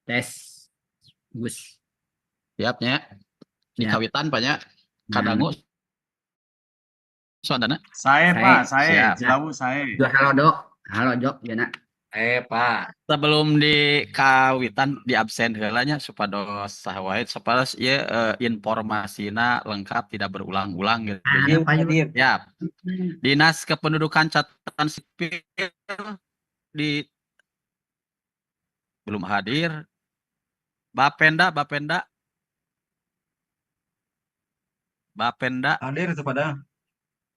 Tes. Gus. Siapnya. Di Siap. kawitan banyak. Kadangu. Soandana. Saya Saya. Pak, saya Siap. Cilawu saya. Halo Dok. Halo Jok, Jana. Pak. Sebelum di kawitan di absen heulanya supados saha supados ieu informasina lengkap tidak berulang-ulang gitu. Ada Pak Yud. Siap. Dinas Kependudukan Catatan Sipil di belum hadir. Bapenda Hadir itu pada.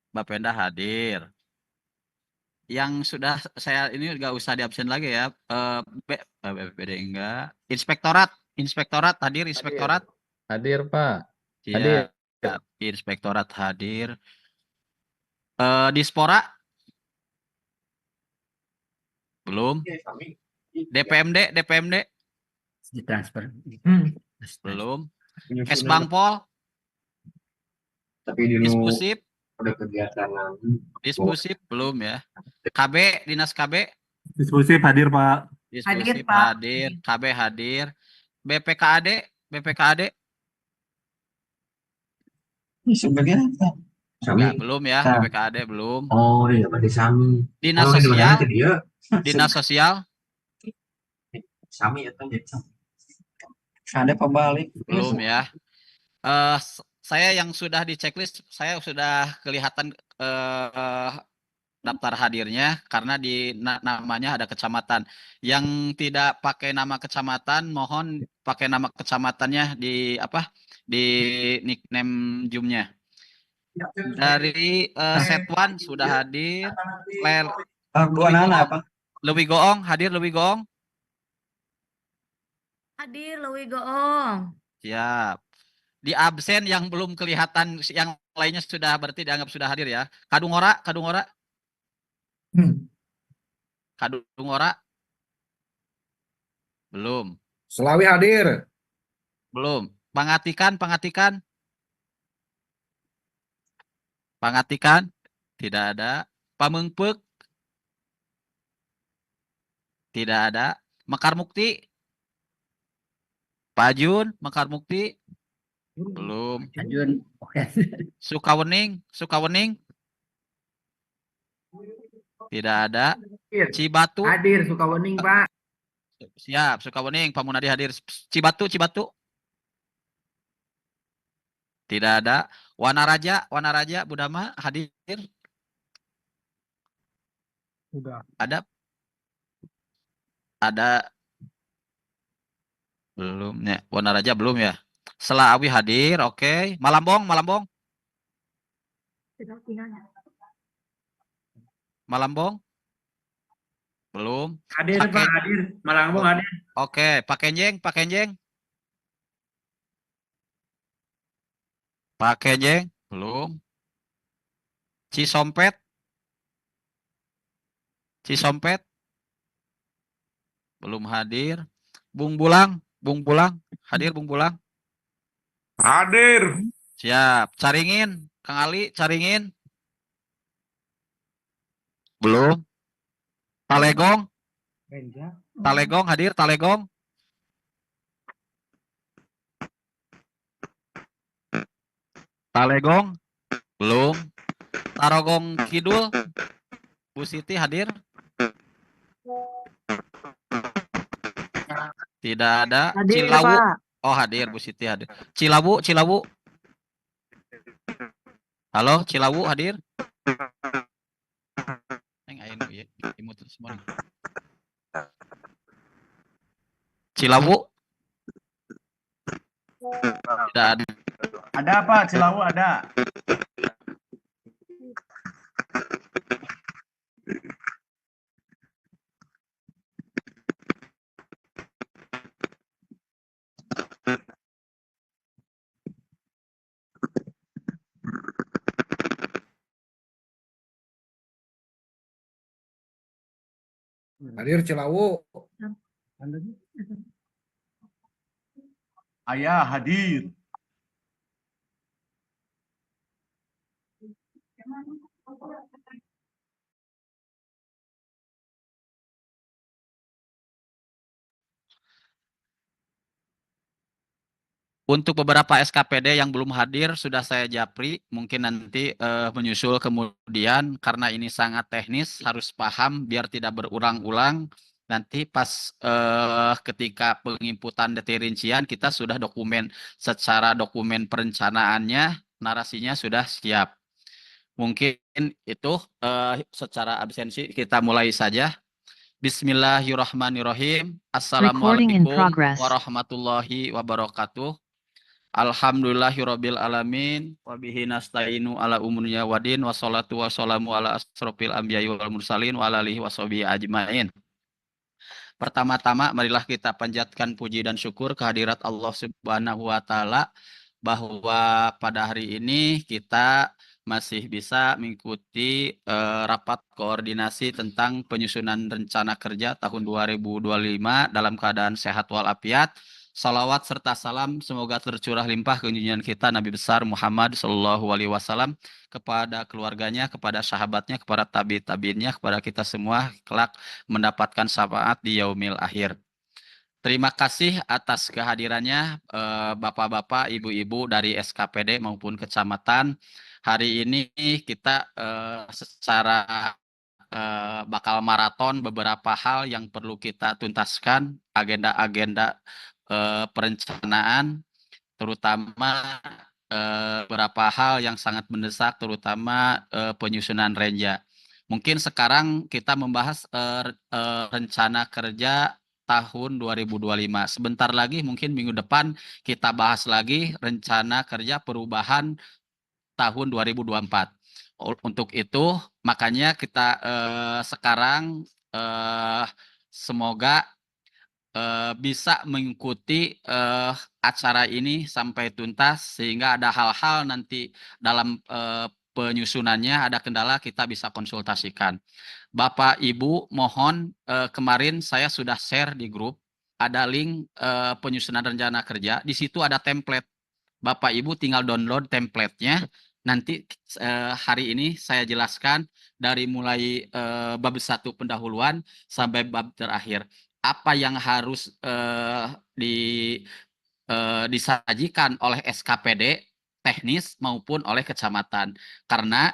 Bapenda hadir. Yang sudah saya ini nggak usah diabsen lagi ya. BPD enggak. Inspektorat hadir, inspektorat. Hadir, Pak. Hadir. Inspektorat hadir. Dispora belum. DPMD Ditransfer. belum. Kesbangpol Tapi dulu Dispusip ada kegiatan belum ya. KB Dinas KB Diskusi hadir, Pak. Dispusip hadir, KB hadir. BPKAD sebagian enggak, belum ya. BPKAD belum. Oh iya, berarti Sami. Dinas Oh, ini Sosial mana tadi ya? Dinas Sosial Sami atau jadi Sami? Ada pembalik. belum ya. Saya yang sudah di checklist, saya sudah kelihatan daftar hadirnya karena di namanya ada kecamatan. Yang tidak pakai nama kecamatan, mohon pakai nama kecamatannya di apa? Di nickname Zoom-nya. Dari Setwan sudah hadir. Dua anak apa? Lewi Goong hadir, Lewi Goong. Hadir Lewi Goong. Siap. Di absen yang belum kelihatan, yang lainnya sudah berarti dianggap sudah hadir ya. Kadungora. Kadungora. Belum. Selawi hadir. Belum. Pangatikan. Tidak ada. Pamengpeuk. Tidak ada. Mekar Mukti. Pajun, Mekar Mukti. Belum. Ajun. Oke. Sukawening. Tidak ada. Cibatu. Hadir Sukawening, Pak. Siap, Sukawening, Pak Munadi hadir. Cibatu. Tidak ada. Wanaraja, Budama hadir. Sudah. Ada. Belum ya. Wanaraja belum ya. Selawi hadir, oke. Malambong. Belum. Hadir, Pak. Hadir. Malambong hadir. Oke, Pak Kenjeng. Pak Kenjeng belum. Cisompet. Belum hadir. Bung Bulang hadir, Bung Bulang. Hadir. Siap. Caringin, Kang Ali, belum. Talegong hadir, Talegong belum. Tarogong Kidul, Bu Siti hadir. Tidak ada. Hadir, Cilawu. Pak. Oh, hadir, Bu Siti hadir. Cilawu. Halo, Cilawu hadir. Cilawu. Tidak ada. Ada apa? Cilawu ada. Hadir Cilawu. Ayah hadir. Untuk beberapa SKPD yang belum hadir sudah saya japri, mungkin nanti menyusul kemudian karena ini sangat teknis, harus paham biar tidak berulang-ulang. Nanti pas ketika penginputan detail rincian kita sudah secara dokumen perencanaannya, narasinya sudah siap. Mungkin itu secara absensi kita mulai saja. Bismillahirrahmanirrahim. Recording in Assalamualaikum progress. warahmatullahi wabarakatuh. Alhamdulillahirabbil alamin wa bihi nasta'inu ala umurnya wadin wassalatu wassalamu ala asrofil anbiya'i wal mursalin wa ala alihi washabihi ajmain. Pertama-tama marilah kita panjatkan puji dan syukur kehadirat Allah Subhanahu wa taala bahwa pada hari ini kita masih bisa mengikuti rapat koordinasi tentang penyusunan rencana kerja tahun 2025 dalam keadaan sehat walafiat. Salawat serta salam semoga tercurah limpah ke junjungan kita Nabi besar Muhammad Shallallahu Alaihi Wasallam kepada keluarganya, kepada sahabatnya, kepada tabi'innya, kepada kita semua kelak mendapatkan syafaat di yaumil akhir. Terima kasih atas kehadirannya Bapak-bapak, Ibu-ibu dari SKPD maupun kecamatan. Hari ini kita secara bakal maraton beberapa hal yang perlu kita tuntaskan, agenda-agenda perencanaan, terutama beberapa hal yang sangat mendesak, terutama penyusunan renja. Mungkin sekarang kita membahas rencana kerja tahun 2025. Sebentar lagi, mungkin minggu depan kita bahas lagi rencana kerja perubahan tahun 2024. Untuk itu, makanya kita sekarang semoga bisa mengikuti acara ini sampai tuntas sehingga ada hal-hal nanti dalam penyusunannya ada kendala kita bisa konsultasikan. Bapak Ibu mohon kemarin saya sudah share di grup ada link penyusunan rencana kerja, di situ ada template. Bapak Ibu tinggal download template-nya. Nanti hari ini saya jelaskan dari mulai bab 1 pendahuluan sampai bab terakhir. Apa yang harus disajikan oleh SKPD teknis maupun oleh kecamatan. Karena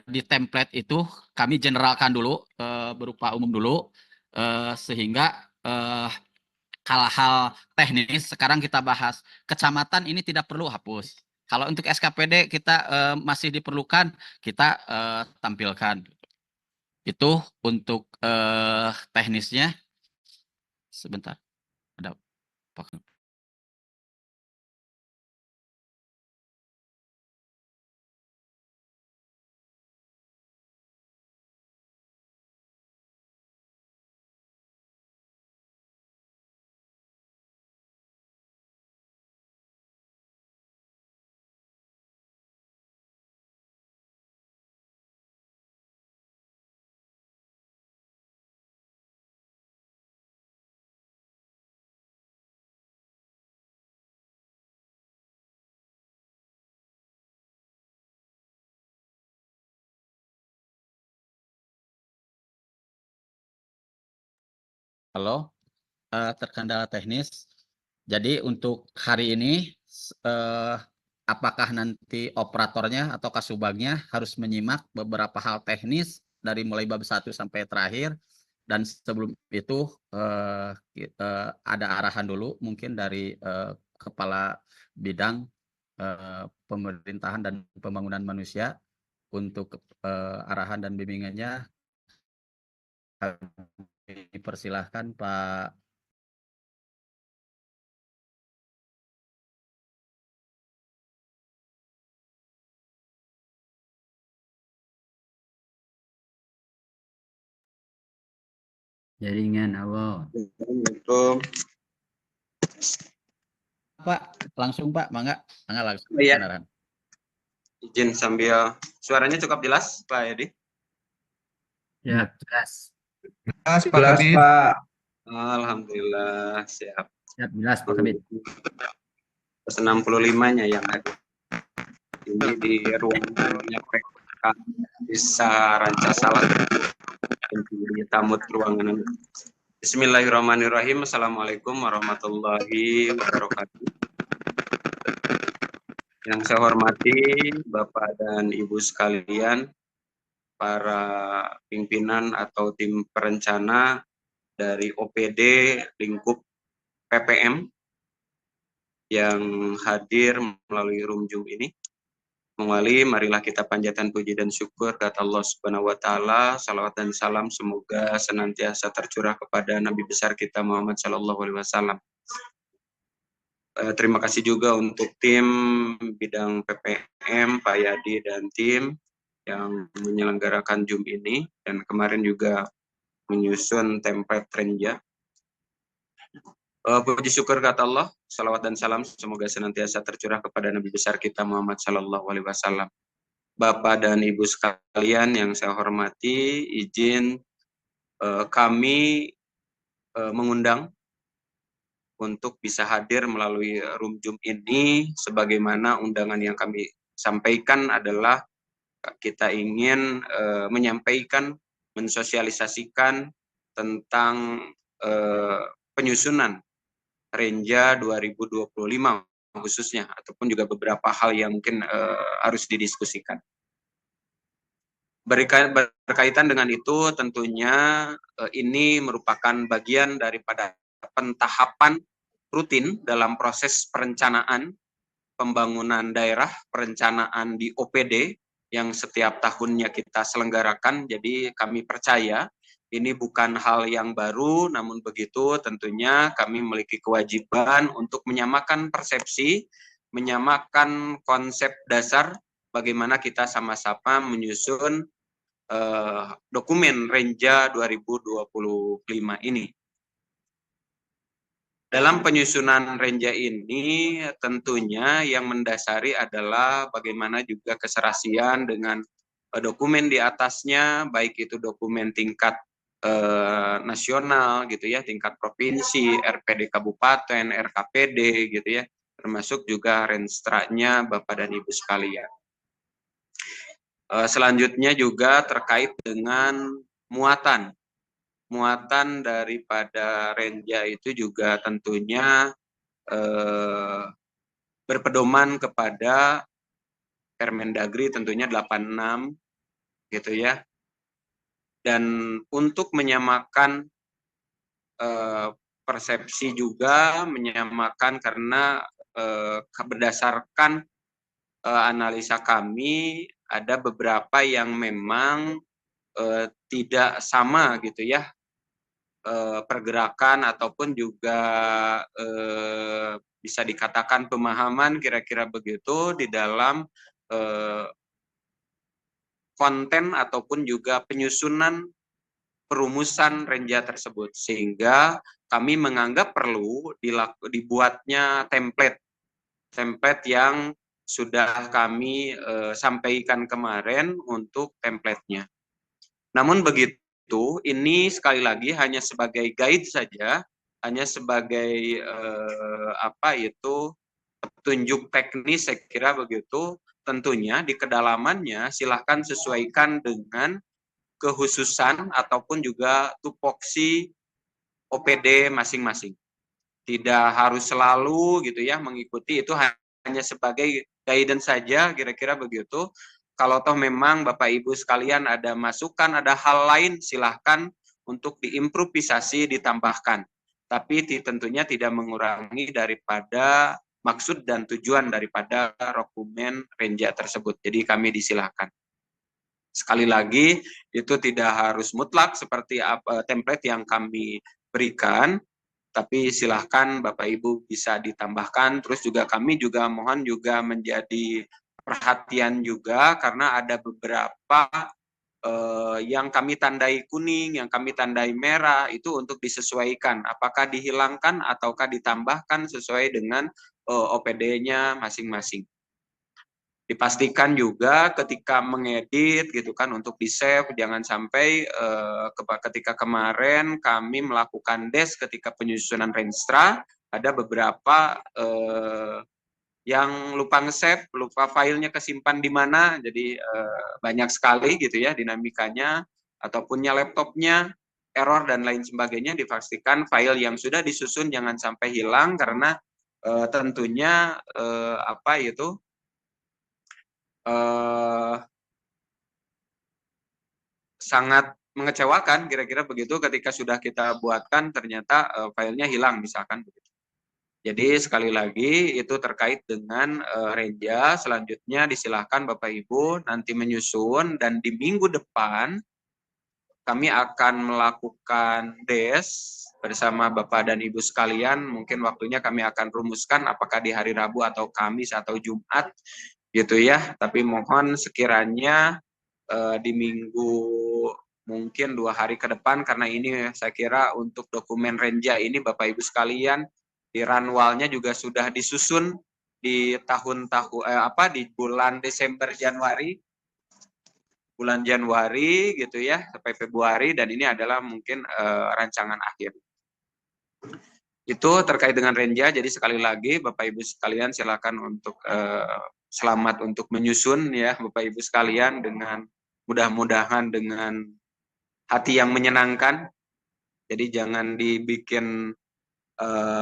di template itu kami generalkan dulu berupa umum dulu sehingga hal-hal teknis sekarang kita bahas. Kecamatan ini tidak perlu hapus. Kalau untuk SKPD kita masih diperlukan, kita tampilkan. Itu untuk teknisnya. Sebentar. Ada apa? Halo, terkendala teknis. Jadi untuk hari ini, apakah nanti operatornya atau kasubagnya harus menyimak beberapa hal teknis dari mulai bab 1 sampai terakhir. Dan sebelum itu ada arahan dulu mungkin dari Kepala Bidang Pemerintahan dan Pembangunan Manusia untuk arahan dan bimbingannya. Dipersilahkan Pak. Jaringan awal. Assalamualaikum. Pak, langsung Pak, mangga langsung. Iya. Beneran. Izin sambil suaranya cukup jelas Pak Edi. Ya, jelas. Jelas, Pak Kabit. Alhamdulillah siap. Siap, jelas Pak Kabit. 65-nya yang ada. Ini di ruangnya PK bisa Ranca Salak. Di tamu ruangan Bismillahirrahmanirrahim. Assalamualaikum warahmatullahi wabarakatuh. Yang saya hormati Bapak dan Ibu sekalian, para pimpinan atau tim perencana dari OPD lingkup PPM yang hadir melalui room Zoom ini. Mengawali, marilah kita panjatkan puji dan syukur kepada Allah Subhanahu wa taala. Salawat dan salam semoga senantiasa tercurah kepada Nabi besar kita Muhammad sallallahu alaihi wasallam. Terima kasih juga untuk tim bidang PPM, Pak Yadi dan tim yang menyelenggarakan Zoom ini, dan kemarin juga menyusun template Renja. Puji syukur kata Allah, salawat dan salam semoga senantiasa tercurah kepada Nabi besar kita Muhammad sallallahu alaihi wasallam. Bapak dan Ibu sekalian yang saya hormati, izin kami mengundang untuk bisa hadir melalui room Zoom ini. Sebagaimana undangan yang kami sampaikan adalah kita ingin menyampaikan, mensosialisasikan tentang penyusunan Renja 2025 khususnya, ataupun juga beberapa hal yang mungkin harus didiskusikan. Berkaitan dengan itu, tentunya ini merupakan bagian daripada pentahapan rutin dalam proses perencanaan pembangunan daerah, perencanaan di OPD yang setiap tahunnya kita selenggarakan. Jadi kami percaya ini bukan hal yang baru, namun begitu tentunya kami memiliki kewajiban untuk menyamakan persepsi, menyamakan konsep dasar bagaimana kita sama-sama menyusun dokumen Renja 2025 ini. Dalam penyusunan Renja ini tentunya yang mendasari adalah bagaimana juga keserasian dengan dokumen di atasnya, baik itu dokumen tingkat nasional gitu ya, tingkat provinsi, RPD kabupaten, RKPD gitu ya, termasuk juga Renstra-nya Bapak dan Ibu sekalian. Selanjutnya juga terkait dengan muatan daripada Renja itu juga tentunya berpedoman kepada Permendagri tentunya 86 gitu ya. Dan untuk menyamakan persepsi juga, menyamakan karena berdasarkan analisa kami ada beberapa yang memang tidak sama gitu ya, pergerakan ataupun juga bisa dikatakan pemahaman kira-kira begitu di dalam konten ataupun juga penyusunan perumusan Renja tersebut, sehingga kami menganggap perlu dibuatnya template yang sudah kami sampaikan kemarin untuk template-nya. Namun begitu, ini sekali lagi hanya sebagai guide saja, hanya sebagai petunjuk teknis, saya kira begitu. Tentunya di kedalamannya silahkan sesuaikan dengan kekhususan ataupun juga tupoksi OPD masing-masing. Tidak harus selalu gitu ya mengikuti, itu hanya sebagai guidance saja, kira-kira begitu. Kalau toh memang Bapak Ibu sekalian ada masukan, ada hal lain, silahkan untuk diimprovisasi, ditambahkan. Tapi tentunya tidak mengurangi daripada maksud dan tujuan daripada dokumen Renja tersebut. Jadi kami disilahkan. Sekali lagi, itu tidak harus mutlak seperti template yang kami berikan, tapi silahkan Bapak Ibu bisa ditambahkan. Terus juga kami juga mohon juga menjadi perhatian juga, karena ada beberapa yang kami tandai kuning, yang kami tandai merah, itu untuk disesuaikan. Apakah dihilangkan ataukah ditambahkan sesuai dengan OPD-nya masing-masing. Dipastikan juga ketika mengedit gitu kan, untuk di-save, jangan sampai ketika kemarin kami melakukan ketika penyusunan Renstra, ada beberapa yang lupa nge-save, lupa filenya kesimpan di mana, jadi banyak sekali gitu ya dinamikanya, ataupun laptopnya error dan lain sebagainya, dipastikan file yang sudah disusun jangan sampai hilang karena tentunya sangat mengecewakan kira-kira begitu ketika sudah kita buatkan ternyata filenya hilang misalkan begitu. Jadi sekali lagi itu terkait dengan Renja. Selanjutnya disilahkan Bapak Ibu nanti menyusun, dan di minggu depan kami akan melakukan DES bersama Bapak dan Ibu sekalian. Mungkin waktunya kami akan rumuskan apakah di hari Rabu atau Kamis atau Jumat gitu ya. Tapi mohon sekiranya di minggu mungkin 2 hari ke depan, karena ini saya kira untuk dokumen Renja ini Bapak Ibu sekalian di ranwalnya juga sudah disusun di di bulan Desember bulan Januari gitu ya sampai Februari, dan ini adalah mungkin rancangan akhir. Itu terkait dengan Renja. Jadi sekali lagi Bapak Ibu sekalian silakan untuk selamat untuk menyusun ya Bapak Ibu sekalian, dengan mudah-mudahan dengan hati yang menyenangkan. Jadi jangan dibikin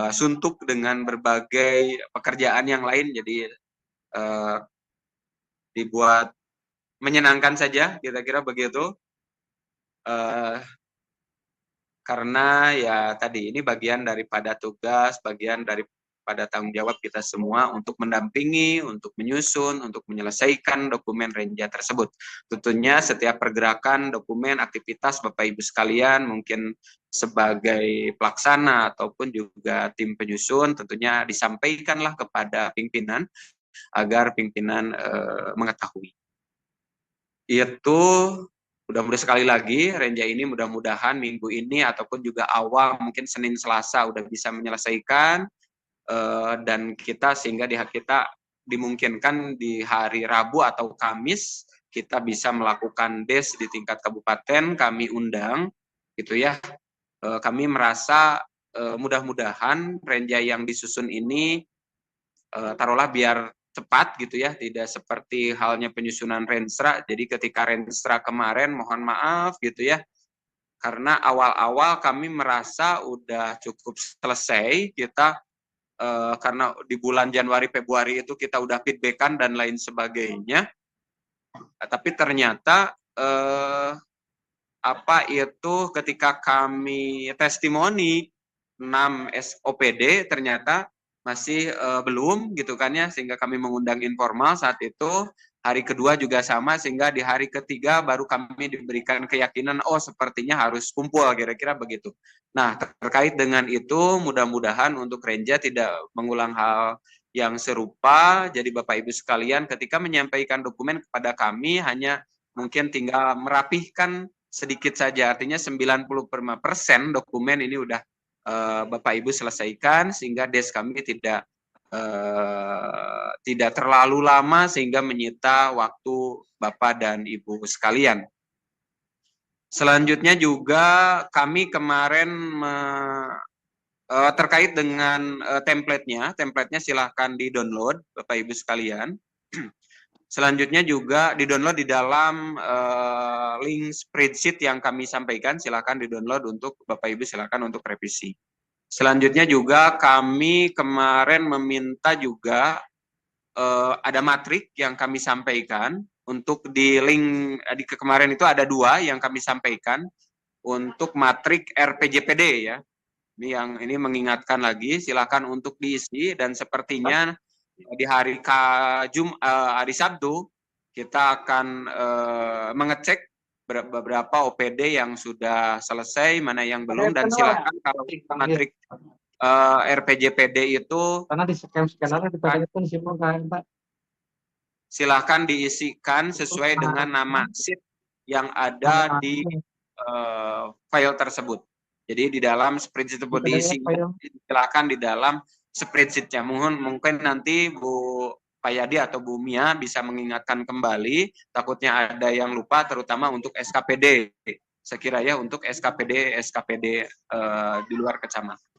suntuk dengan berbagai pekerjaan yang lain, jadi dibuat menyenangkan saja, kira-kira begitu. Karena ya tadi ini bagian daripada tugas, bagian daripada tanggung jawab kita semua untuk mendampingi, untuk menyusun, untuk menyelesaikan dokumen Renja tersebut. Tentunya setiap pergerakan dokumen, aktivitas Bapak Ibu sekalian mungkin sebagai pelaksana ataupun juga tim penyusun tentunya disampaikanlah kepada pimpinan agar pimpinan mengetahui. Itu mudah-mudahan sekali lagi Renja ini mudah-mudahan minggu ini ataupun juga awal mungkin Senin Selasa udah bisa menyelesaikan, dan kita sehingga kita dimungkinkan di hari Rabu atau Kamis kita bisa melakukan DES di tingkat kabupaten, kami undang gitu ya. Kami merasa mudah-mudahan Renja yang disusun ini taruhlah biar cepat gitu ya, tidak seperti halnya penyusunan Renstra. Jadi ketika Renstra kemarin mohon maaf gitu ya, karena awal-awal kami merasa udah cukup selesai kita, karena di bulan Januari Februari itu kita udah feedbackan dan lain sebagainya, tapi ternyata ketika kami testimoni 6 SOPD ternyata masih belum gitu kan ya, sehingga kami mengundang informal saat itu. Hari kedua juga sama, sehingga di hari ketiga baru kami diberikan keyakinan sepertinya harus kumpul, kira-kira begitu. Nah, terkait dengan itu mudah-mudahan untuk Renja tidak mengulang hal yang serupa. Jadi Bapak Ibu sekalian ketika menyampaikan dokumen kepada kami hanya mungkin tinggal merapihkan sedikit saja, artinya 95% dokumen ini udah Bapak Ibu selesaikan, sehingga DES kami tidak terlalu lama sehingga menyita waktu Bapak dan Ibu sekalian. Selanjutnya juga kami kemarin terkait dengan template-nya silahkan di-download Bapak Ibu sekalian. Selanjutnya juga di-download di dalam link spreadsheet yang kami sampaikan, silakan di-download untuk Bapak Ibu, silakan untuk revisi. Selanjutnya juga kami kemarin meminta juga ada matrik yang kami sampaikan untuk di link kemarin itu ada 2 yang kami sampaikan untuk matrik RPJPD ya. Ini mengingatkan lagi, silakan untuk diisi, dan sepertinya di hari Sabtu kita akan mengecek beberapa OPD yang sudah selesai, mana yang belum, dan silakan kalau matrik RPJPD itu Karena di scan-scanner kita pun simpan Pak. Silahkan diisikan sesuai dengan nama sheet yang ada di file tersebut. Jadi di dalam spreadsheet tersebut diisi, silakan di dalam spreadsheet-nya. Mungkin nanti Bu Payadi atau Bu Mia bisa mengingatkan kembali, takutnya ada yang lupa, terutama untuk SKPD. Sekira ya untuk SKPD di luar kecamatan.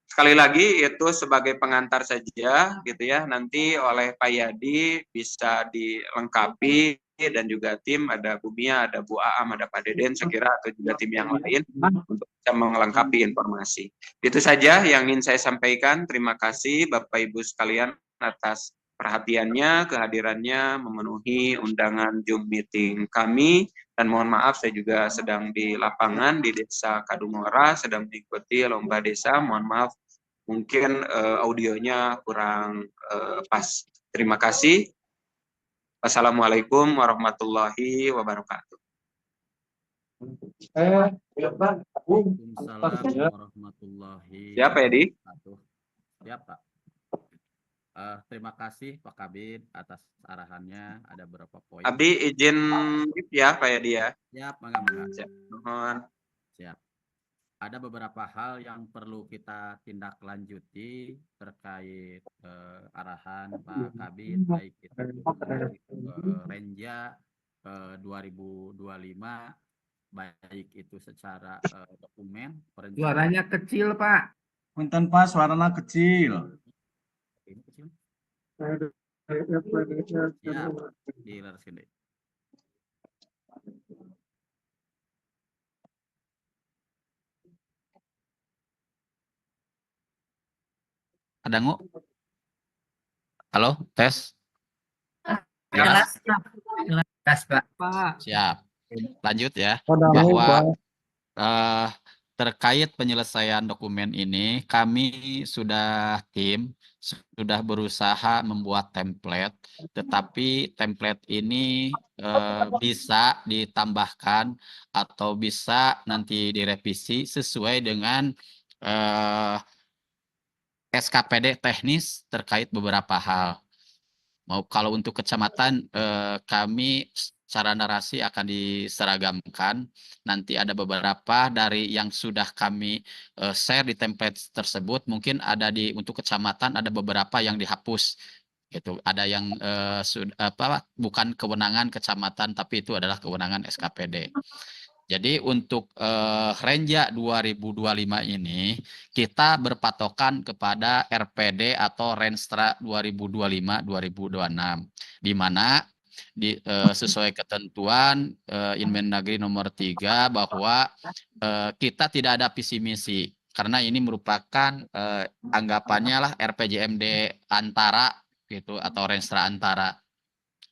Sekali lagi itu sebagai pengantar saja gitu ya, nanti oleh Pak Yadi bisa dilengkapi dan juga tim, ada Bu Mia, ada Bu Aam, ada Pak Deden, saya kira, atau juga tim yang lain untuk bisa melengkapi informasi. Itu saja yang ingin saya sampaikan. Terima kasih Bapak Ibu sekalian atas perhatiannya, kehadirannya, memenuhi undangan Zoom meeting kami. Dan mohon maaf, saya juga sedang di lapangan di Desa Kadungora, sedang mengikuti lomba desa. Mohon maaf, mungkin audionya kurang pas. Terima kasih. Wassalamualaikum warahmatullahi wabarakatuh. Ya, Pak. Waalaikumsalam warahmatullahi Siapa ya, Di? wabarakatuh. Ya, Pak. Terima kasih Pak Kabid atas arahannya. Ada beberapa poin. Abdi izin ya Pak Yadi ya. Siap, mangga. Mohon. Siap. Ada beberapa hal yang perlu kita tindak lanjuti terkait arahan Pak Kabid, baik itu Renja 2025, baik itu secara dokumen perencanaan. Suaranya kecil, Pak. Punten Pak, suaranya kecil. Ini kecil. Ya, Dilaraskan deh. Ada nggak? Halo, tes. Jelas. Tes, Pak. Siap. Lanjut ya. Bahwa Bahwa terkait penyelesaian dokumen ini, kami tim sudah berusaha membuat template, tetapi template ini bisa ditambahkan atau bisa nanti direvisi sesuai dengan SKPD teknis terkait beberapa hal. Kalau untuk kecamatan, kami secara narasi akan diseragamkan. Nanti ada beberapa dari yang sudah kami share di template tersebut. Mungkin ada untuk kecamatan ada beberapa yang dihapus. Gitu. Ada yang bukan kewenangan kecamatan, tapi itu adalah kewenangan SKPD. Jadi untuk Renja 2025 ini kita berpatokan kepada RPD atau Renstra 2025-2026, di mana sesuai ketentuan Inmen Dagri nomor 3 bahwa kita tidak ada visi misi, karena ini merupakan anggapannya lah RPJMD antara gitu atau Renstra antara.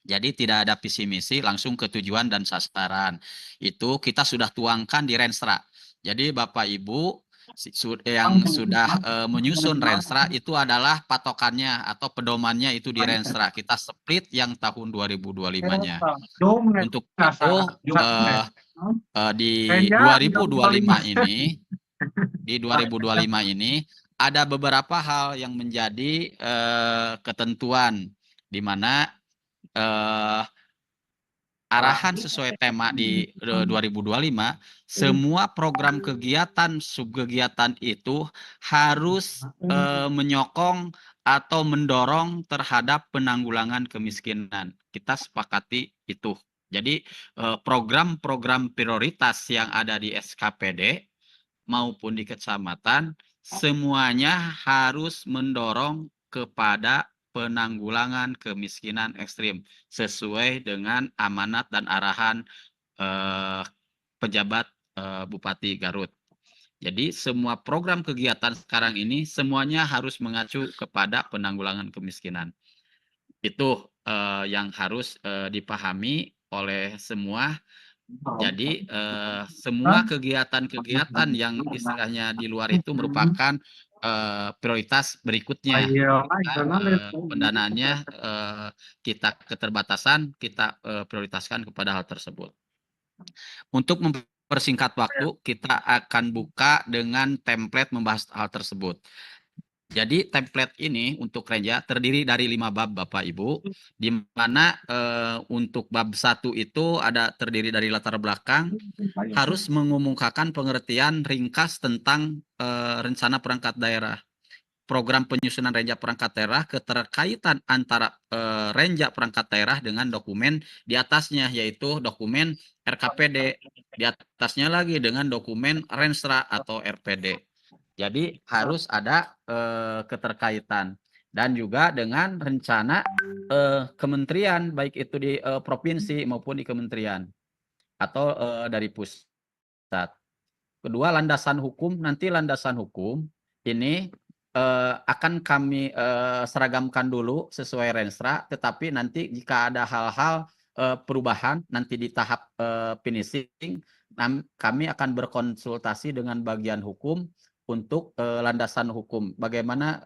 Jadi tidak ada visi misi, langsung ke tujuan dan sasaran. Itu kita sudah tuangkan di Renstra. Jadi Bapak Ibu yang sudah menyusun Renstra itu adalah patokannya atau pedomannya itu di Renstra. Kita split yang tahun 2025-nya. Untuk itu di 2025 ini ada beberapa hal yang menjadi ketentuan di mana arahan sesuai tema di 2025, semua program kegiatan, subkegiatan itu harus menyokong atau mendorong terhadap penanggulangan kemiskinan. Kita sepakati itu. Jadi program-program prioritas yang ada di SKPD maupun di kecamatan, semuanya harus mendorong kepada penanggulangan kemiskinan ekstrim sesuai dengan amanat dan arahan pejabat Bupati Garut. Jadi semua program kegiatan sekarang ini semuanya harus mengacu kepada penanggulangan kemiskinan. Itu yang harus dipahami oleh semua. Jadi semua kegiatan-kegiatan yang istilahnya di luar itu merupakan prioritas berikutnya. Pendanaannya kita keterbatasan, kita prioritaskan kepada hal tersebut. Untuk mempersingkat waktu, kita akan buka dengan template membahas hal tersebut. Jadi template ini untuk Renja terdiri dari 5 bab Bapak Ibu, di mana untuk bab 1 itu ada terdiri dari latar belakang, harus mengumumkakan pengertian ringkas tentang rencana perangkat daerah, program penyusunan Renja perangkat daerah, keterkaitan antara Renja perangkat daerah dengan dokumen di atasnya, yaitu dokumen RKPD, di atasnya lagi dengan dokumen Renstra atau RPD. Jadi harus ada keterkaitan. dan juga dengan rencana kementerian, baik itu di provinsi maupun di kementerian atau dari pusat. Kedua, landasan hukum. Nanti landasan hukum ini akan kami seragamkan dulu sesuai Renstra, tetapi nanti jika ada hal-hal perubahan nanti di tahap finishing, kami akan berkonsultasi dengan bagian hukum untuk landasan hukum. Bagaimana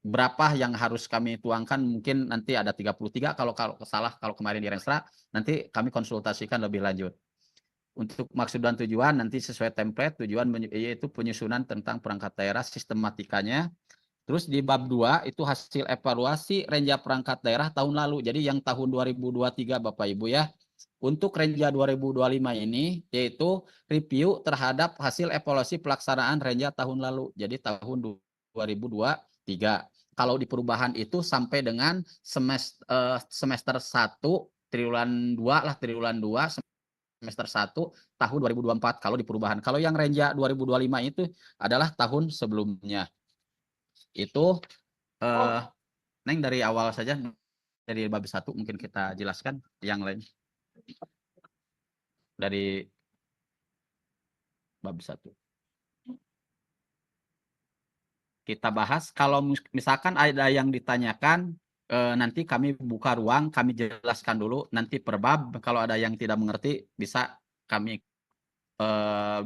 berapa yang harus kami tuangkan, mungkin nanti ada 33 kalau salah, kalau kemarin di Renstra, nanti kami konsultasikan lebih lanjut. Untuk maksud dan tujuan nanti sesuai template, tujuan yaitu penyusunan tentang perangkat daerah sistematikanya. Terus di bab 2 itu hasil evaluasi Renja perangkat daerah tahun lalu. Jadi yang tahun 2023 Bapak Ibu ya. Untuk Renja 2025 ini yaitu review terhadap hasil evaluasi pelaksanaan Renja tahun lalu. Jadi tahun 2023. Kalau di perubahan itu sampai dengan semester 1 triwulan 2 lah, triwulan 2 semester 1 tahun 2024 kalau di perubahan. Kalau yang Renja 2025 itu adalah tahun sebelumnya. Itu Neng dari awal saja, dari bab 1 mungkin kita jelaskan yang lain. Dari bab 1. Kita bahas, kalau misalkan ada yang ditanyakan, nanti kami buka ruang, kami jelaskan dulu, nanti per bab, kalau ada yang tidak mengerti, bisa kami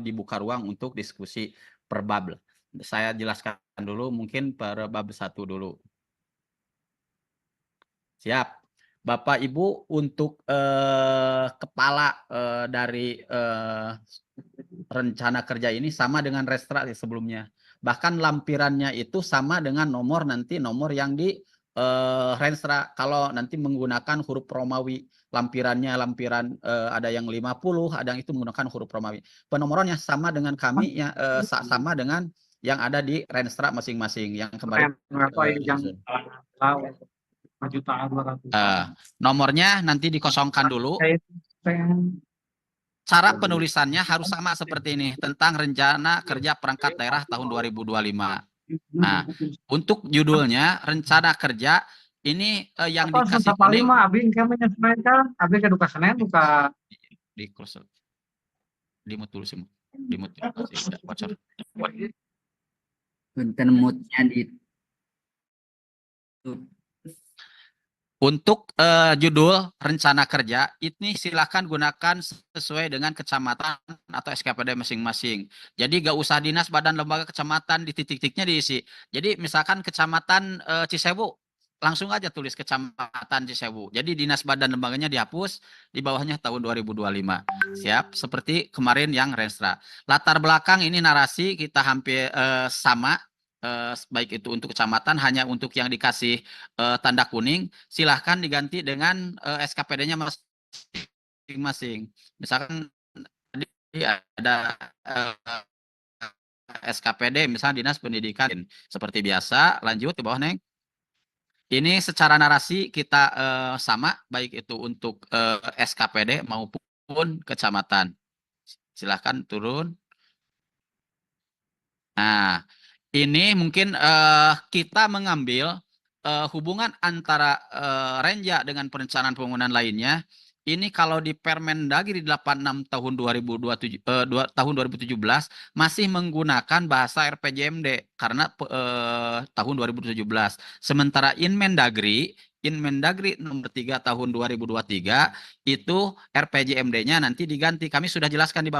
dibuka ruang untuk diskusi per bab. Saya jelaskan dulu, mungkin per bab 1 dulu. Siap. Bapak Ibu, untuk kepala dari rencana kerja ini sama dengan Renstra sebelumnya. Bahkan lampirannya itu sama dengan nomor yang di Renstra. Kalau nanti menggunakan huruf Romawi, lampirannya ada yang 50, ada yang itu menggunakan huruf Romawi. Penomorannya sama dengan kami, sama dengan yang ada di Renstra masing-masing. Yang kemarin nomornya nanti dikosongkan dulu. Cara penulisannya harus sama seperti ini, tentang rencana kerja perangkat daerah tahun 2025. Nah, untuk judulnya rencana kerja ini yang dikasih kuning abing kami menyesuaikan, abing ke Senin buka di close, dimut dulu sih, dimut bocor. Punten moodnya di Untuk judul rencana kerja ini silakan gunakan sesuai dengan kecamatan atau SKPD masing-masing. Jadi gak usah dinas, badan, lembaga, kecamatan, di titik-titiknya diisi. Jadi misalkan kecamatan Cisewu, langsung aja tulis kecamatan Cisewu. Jadi dinas, badan, lembaganya dihapus, di bawahnya tahun 2025. Siap, seperti kemarin yang Renstra. Latar belakang ini narasi kita hampir sama. Baik itu untuk kecamatan, hanya untuk yang dikasih tanda kuning silahkan diganti dengan SKPD-nya masing-masing. Misalkan tadi ada SKPD misalnya Dinas Pendidikan, seperti biasa. Lanjut ke bawah Neng. Ini secara narasi kita sama, baik itu untuk SKPD maupun kecamatan. Silahkan turun. Nah, ini mungkin kita mengambil hubungan antara Renja dengan perencanaan pembangunan lainnya. Ini kalau di Permendagri 86 tahun 2017 masih menggunakan bahasa RPJMD karena tahun 2017. Sementara Inmendagri nomor 3 tahun 2023 itu RPJMD-nya nanti diganti. Kami sudah jelaskan di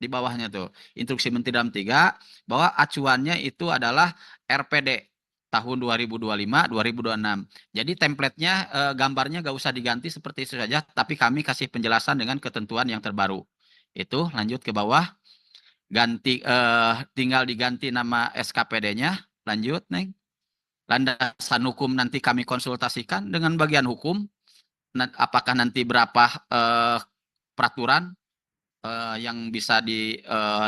bawahnya tuh. Instruksi Menteri Dalam 3 bahwa acuannya itu adalah RPD tahun 2025-2026. Jadi template-nya gambarnya gak usah diganti, seperti itu saja, tapi kami kasih penjelasan dengan ketentuan yang terbaru. Itu lanjut ke bawah. Tinggal diganti nama SKPD-nya. Lanjut, Neng. Landasan hukum nanti kami konsultasikan dengan bagian hukum. Apakah nanti berapa peraturan yang bisa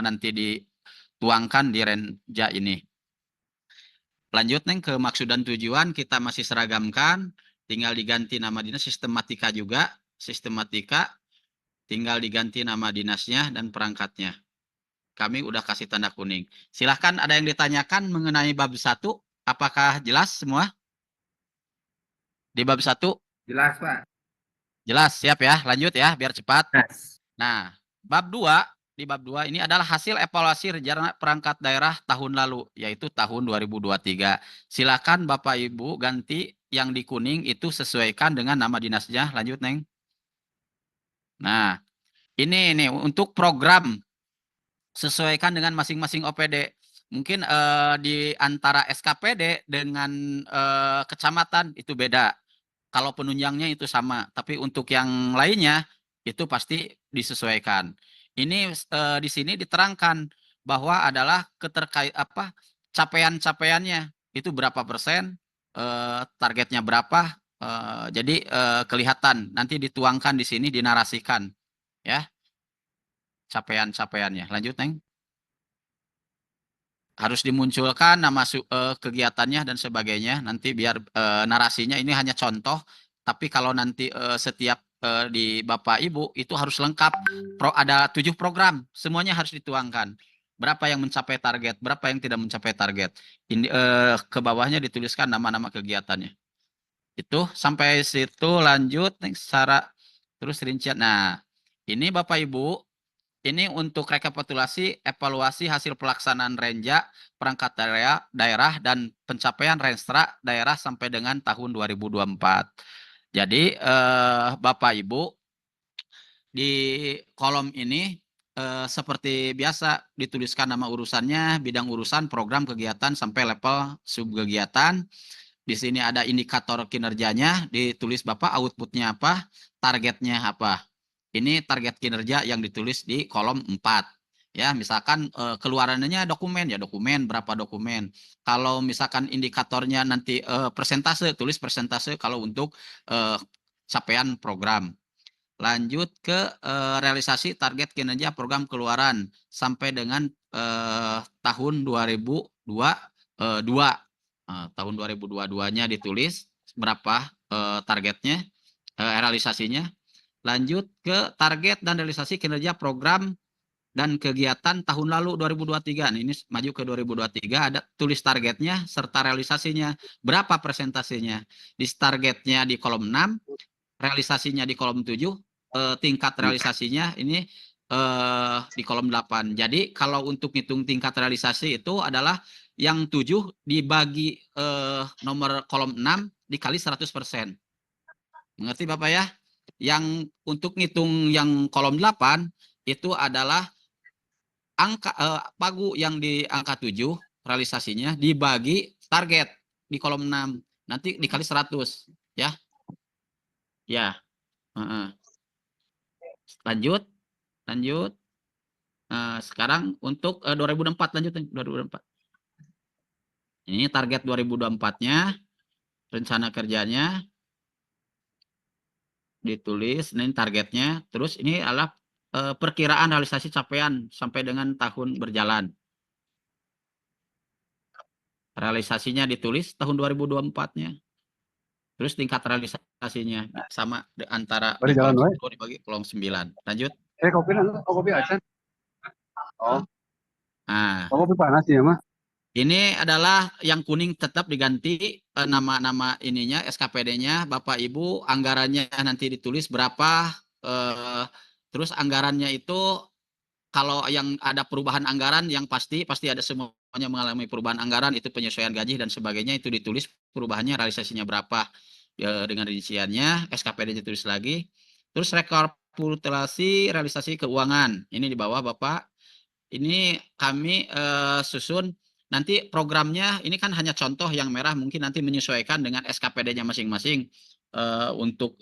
nanti dituangkan di Renja ini. Lanjut Neng ke maksud dan tujuan, kita masih seragamkan, tinggal diganti nama dinas, sistematika juga, sistematika, tinggal diganti nama dinasnya dan perangkatnya. Kami udah kasih tanda kuning. Silahkan ada yang ditanyakan mengenai bab 1 Apakah jelas semua? Di bab 1? Jelas, Pak. Jelas, siap ya. Lanjut ya, biar cepat. Yes. Nah, di bab 2 ini adalah hasil evaluasi rencana perangkat daerah tahun lalu, yaitu tahun 2023. Silakan Bapak Ibu ganti yang di kuning itu sesuaikan dengan nama dinasnya. Lanjut, Neng. Nah, ini untuk program sesuaikan dengan masing-masing OPD. Mungkin di antara SKPD dengan kecamatan itu beda. Kalau penunjangnya itu sama, tapi untuk yang lainnya itu pasti disesuaikan. Ini di sini diterangkan bahwa adalah capaian-capaiannya itu berapa persen, targetnya berapa. Jadi kelihatan nanti dituangkan di sini dinarasikan ya capaian-capaiannya. Lanjut, Neng. Harus dimunculkan nama kegiatannya dan sebagainya. Nanti biar narasinya ini hanya contoh, tapi kalau nanti setiap di Bapak Ibu itu harus lengkap. Ada 7 program, semuanya harus dituangkan. Berapa yang mencapai target, berapa yang tidak mencapai target. Ini ke bawahnya dituliskan nama-nama kegiatannya. Itu sampai situ lanjut secara terus rincian. Nah, ini Bapak Ibu, ini untuk rekapitulasi evaluasi hasil pelaksanaan renja perangkat daerah dan pencapaian renstra daerah sampai dengan tahun 2024. Jadi Bapak Ibu di kolom ini seperti biasa dituliskan nama urusannya, bidang urusan, program kegiatan sampai level subkegiatan. Di sini ada indikator kinerjanya, ditulis Bapak outputnya apa, targetnya apa. Ini target kinerja yang ditulis di kolom 4. Ya, misalkan keluarannya dokumen, ya dokumen, berapa dokumen. Kalau misalkan indikatornya nanti persentase, tulis persentase kalau untuk capaian program. Lanjut ke realisasi target kinerja program keluaran sampai dengan tahun 2022. Tahun 2022-nya ditulis berapa targetnya, realisasinya. Lanjut ke target dan realisasi kinerja program dan kegiatan tahun lalu 2023. Nah, ini maju ke 2023, ada tulis targetnya serta realisasinya. Berapa persentasenya? Di targetnya di kolom 6, realisasinya di kolom 7, tingkat realisasinya ini di kolom 8. Jadi kalau untuk hitung tingkat realisasi itu adalah yang 7 dibagi nomor kolom 6 dikali 100%. Mengerti Bapak ya? Yang untuk ngitung yang kolom 8 itu adalah angka pagu yang di angka 7 realisasinya dibagi target di kolom 6 nanti dikali 100 ya. Ya. Lanjut. Sekarang untuk 2024 lanjut 2024. Ini target 2024-nya, rencana kerjanya ditulis, ini targetnya. Terus ini adalah perkiraan realisasi capaian sampai dengan tahun berjalan. Realisasinya ditulis tahun 2024-nya. Terus tingkat realisasinya sama antara di kolom 10 dibagi kolom 9. Lanjut. Kopi aja. Oh. Nah, Kopi panas ya, Mas? ini adalah yang kuning tetap diganti nama-nama ininya SKPD-nya Bapak Ibu, anggarannya nanti ditulis berapa, terus anggarannya itu kalau yang ada perubahan anggaran yang pasti ada semuanya mengalami perubahan anggaran, itu penyesuaian gaji dan sebagainya itu ditulis perubahannya realisasinya berapa dengan rinciannya, SKPD ditulis lagi. Terus rekapitulasi realisasi keuangan ini di bawah Bapak. Ini kami susun nanti programnya, ini kan hanya contoh yang merah, mungkin nanti menyesuaikan dengan SKPD-nya masing-masing untuk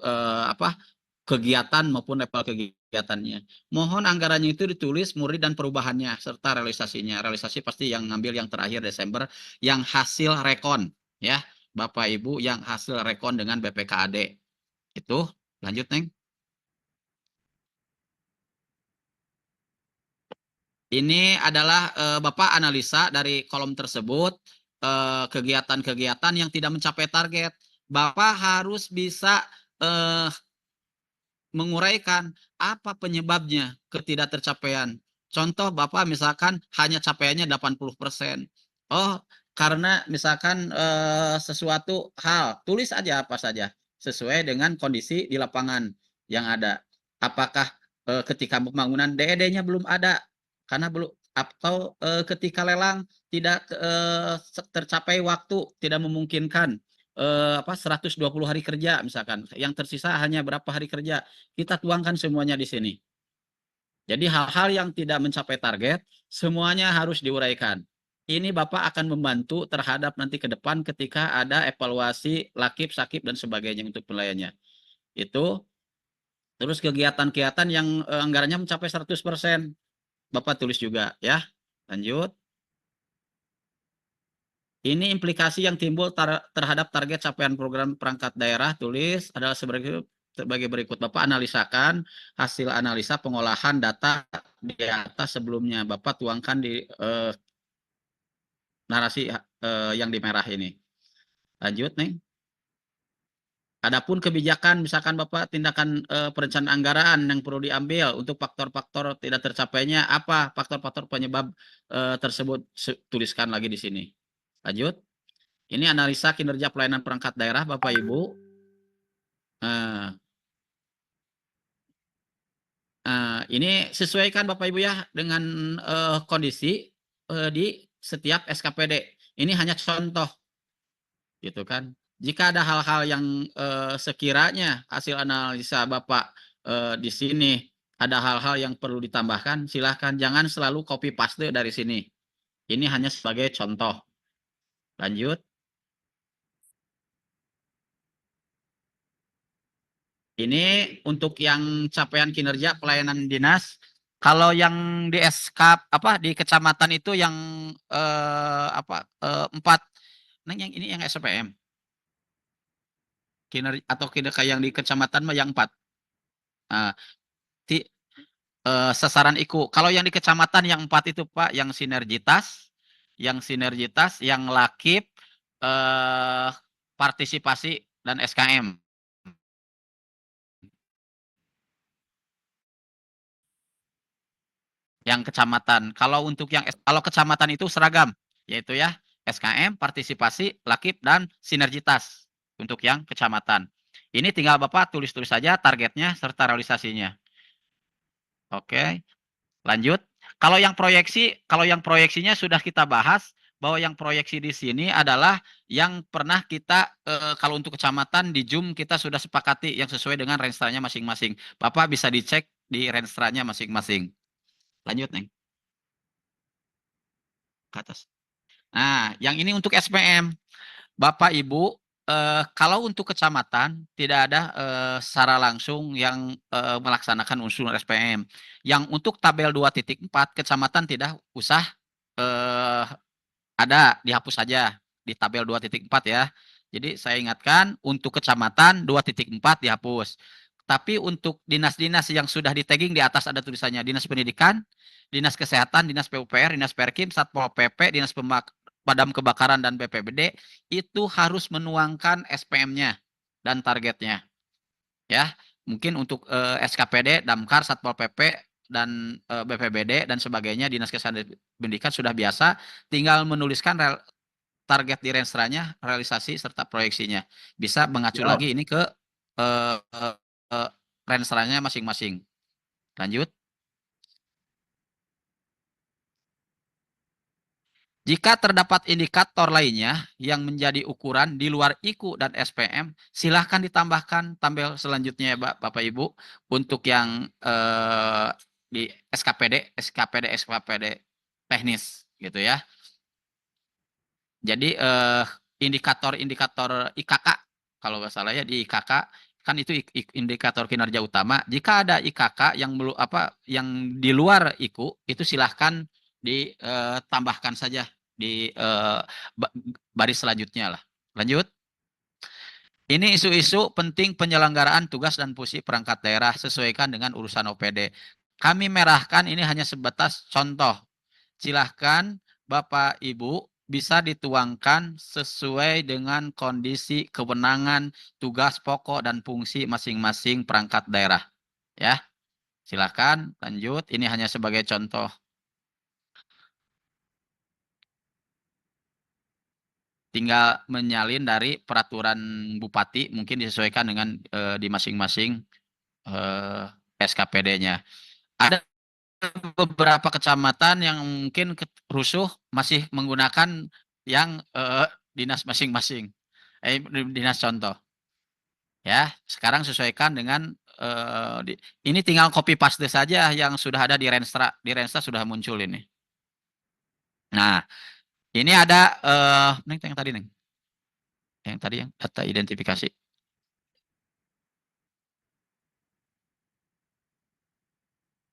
kegiatan maupun level kegiatannya. Mohon anggarannya itu ditulis murid dan perubahannya serta realisasinya. Realisasi pasti yang ngambil yang terakhir Desember, yang hasil rekon ya Bapak Ibu, yang hasil rekon dengan BPKAD. Itu lanjut Neng. Ini adalah Bapak analisa dari kolom tersebut kegiatan-kegiatan yang tidak mencapai target. Bapak harus bisa menguraikan apa penyebabnya ketidaktercapaian. Contoh Bapak misalkan hanya capaiannya 80%. Oh, karena misalkan sesuatu hal, tulis aja apa saja sesuai dengan kondisi di lapangan yang ada. Apakah ketika pembangunan DED-nya belum ada karena belum, atau ketika lelang tidak tercapai waktu, tidak memungkinkan 120 hari kerja misalkan, yang tersisa hanya berapa hari kerja, kita tuangkan semuanya di sini. Jadi hal-hal yang tidak mencapai target semuanya harus diuraikan. Ini Bapak akan membantu terhadap nanti ke depan ketika ada evaluasi lakip, sakip dan sebagainya untuk penilaiannya. Itu terus kegiatan-kegiatan yang anggarannya mencapai 100%. Bapak tulis juga ya. Lanjut. Ini implikasi yang timbul terhadap target capaian program perangkat daerah, tulis adalah sebagai berikut. Bapak analisakan hasil analisa pengolahan data di atas sebelumnya. Bapak tuangkan di narasi yang di merah ini. Lanjut nih. Adapun kebijakan, misalkan Bapak tindakan perencanaan anggaran yang perlu diambil untuk faktor-faktor tidak tercapainya, apa faktor-faktor penyebab tersebut, tuliskan lagi di sini. Lanjut. Ini analisa kinerja pelayanan perangkat daerah, Bapak Ibu. Ini sesuaikan Bapak Ibu ya dengan kondisi di setiap SKPD. Ini hanya contoh, gitu kan. Jika ada hal-hal yang sekiranya hasil analisa Bapak di sini ada hal-hal yang perlu ditambahkan, silahkan, jangan selalu copy paste dari sini. Ini hanya sebagai contoh. Lanjut. Ini untuk yang capaian kinerja pelayanan dinas. Kalau yang di SK di kecamatan itu yang 4, nah yang ini yang SPM. Kinerja atau kinerja yang di kecamatan mah yang 4. Nah, sasaran IKU. Kalau yang di kecamatan yang 4 itu Pak, yang sinergitas, yang lakip, partisipasi dan SKM. Yang kecamatan. Kalau untuk kalau kecamatan itu seragam, yaitu ya SKM, partisipasi, lakip dan sinergitas untuk yang kecamatan. Ini tinggal Bapak tulis-tulis saja targetnya serta realisasinya. Oke. Lanjut. Kalau yang proyeksinya sudah kita bahas bahwa yang proyeksi di sini adalah yang pernah kita kalau untuk kecamatan di Zoom kita sudah sepakati yang sesuai dengan renstra-nya masing-masing. Bapak bisa dicek di renstra-nya masing-masing. Lanjut, Neng. Ke atas. Nah, yang ini untuk SPM. Bapak, Ibu, kalau untuk kecamatan tidak ada secara langsung yang melaksanakan unsur SPM. Yang untuk tabel 2.4, kecamatan tidak usah ada, dihapus saja di tabel 2.4 ya. Jadi saya ingatkan untuk kecamatan 2.4 dihapus. Tapi untuk dinas-dinas yang sudah di-tagging di atas ada tulisannya Dinas Pendidikan, Dinas Kesehatan, Dinas PUPR, Dinas Perkim, Satpol PP, Dinas Pemadam Kebakaran dan BPBD itu harus menuangkan SPM-nya dan targetnya. Ya, mungkin untuk SKPD, Damkar, Satpol PP dan BPBD dan sebagainya, Dinas Kesehatan dan Pendidikan sudah biasa, tinggal menuliskan target di renstra-nya, realisasi serta proyeksinya. Bisa mengacu lagi ini ke renstra-nya masing-masing. Lanjut. Jika terdapat indikator lainnya yang menjadi ukuran di luar IKU dan SPM, silahkan ditambahkan tabel selanjutnya ya Bapak Ibu untuk yang di SKPD teknis gitu ya. Jadi indikator IKK kalau nggak salah ya di IKK kan itu indikator kinerja utama. Jika ada IKK yang yang di luar IKU itu silahkan ditambahkan saja di baris selanjutnya lah. Lanjut. Ini isu-isu penting penyelenggaraan tugas dan fungsi perangkat daerah sesuaikan dengan urusan OPD. Kami merahkan ini hanya sebatas contoh. Silahkan Bapak Ibu bisa dituangkan sesuai dengan kondisi kewenangan, tugas pokok dan fungsi masing-masing perangkat daerah. Ya, silahkan lanjut. Ini hanya sebagai contoh. tinggal menyalin dari peraturan bupati, mungkin disesuaikan dengan di masing-masing SKPD-nya. Ada beberapa kecamatan yang mungkin rusuh masih menggunakan yang dinas masing-masing, dinas contoh. Ya, sekarang sesuaikan dengan ini tinggal copy paste saja yang sudah ada di Renstra. Di Renstra sudah muncul ini. Nah, ini ada Neng, yang tadi Neng. Yang tadi yang data identifikasi.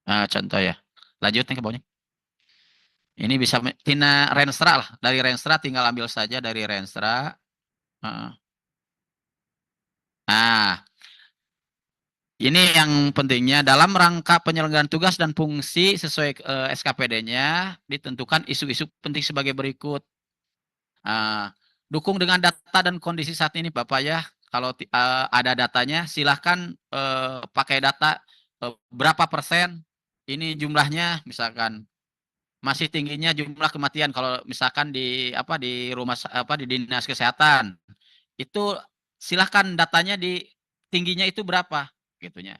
Nah, contoh ya. Lanjut nih ke bawahnya. Ini bisa tina Renstra lah. Dari Renstra tinggal ambil saja dari Renstra. Nah, ini yang pentingnya dalam rangka penyelenggaraan tugas dan fungsi sesuai SKPD-nya ditentukan isu-isu penting sebagai berikut. Dukung dengan data dan kondisi saat ini Bapak ya. Kalau ada datanya silahkan pakai data berapa persen ini jumlahnya, misalkan masih tingginya jumlah kematian kalau misalkan di di dinas kesehatan itu silahkan datanya di tingginya itu berapa gitunya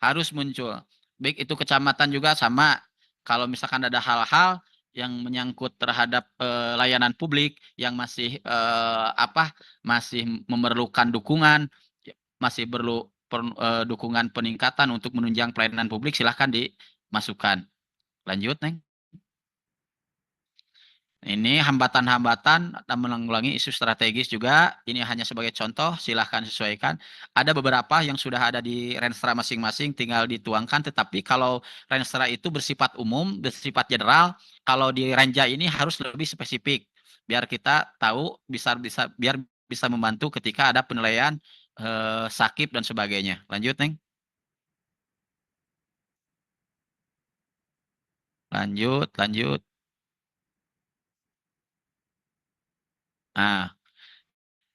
harus muncul. Baik itu kecamatan juga sama, kalau misalkan ada hal-hal yang menyangkut terhadap layanan publik yang masih masih memerlukan dukungan, masih perlu dukungan peningkatan untuk menunjang pelayanan publik, silahkan dimasukkan. Lanjut, Neng. Ini hambatan-hambatan dan menanggulangi isu strategis juga. Ini hanya sebagai contoh, silahkan sesuaikan. Ada beberapa yang sudah ada di Renstra masing-masing, tinggal dituangkan. Tetapi kalau Renstra itu bersifat umum, bersifat general, kalau di Ranja ini harus lebih spesifik. Biar kita tahu, biar bisa membantu ketika ada penilaian sakit dan sebagainya. Lanjut, Neng. Lanjut. Nah,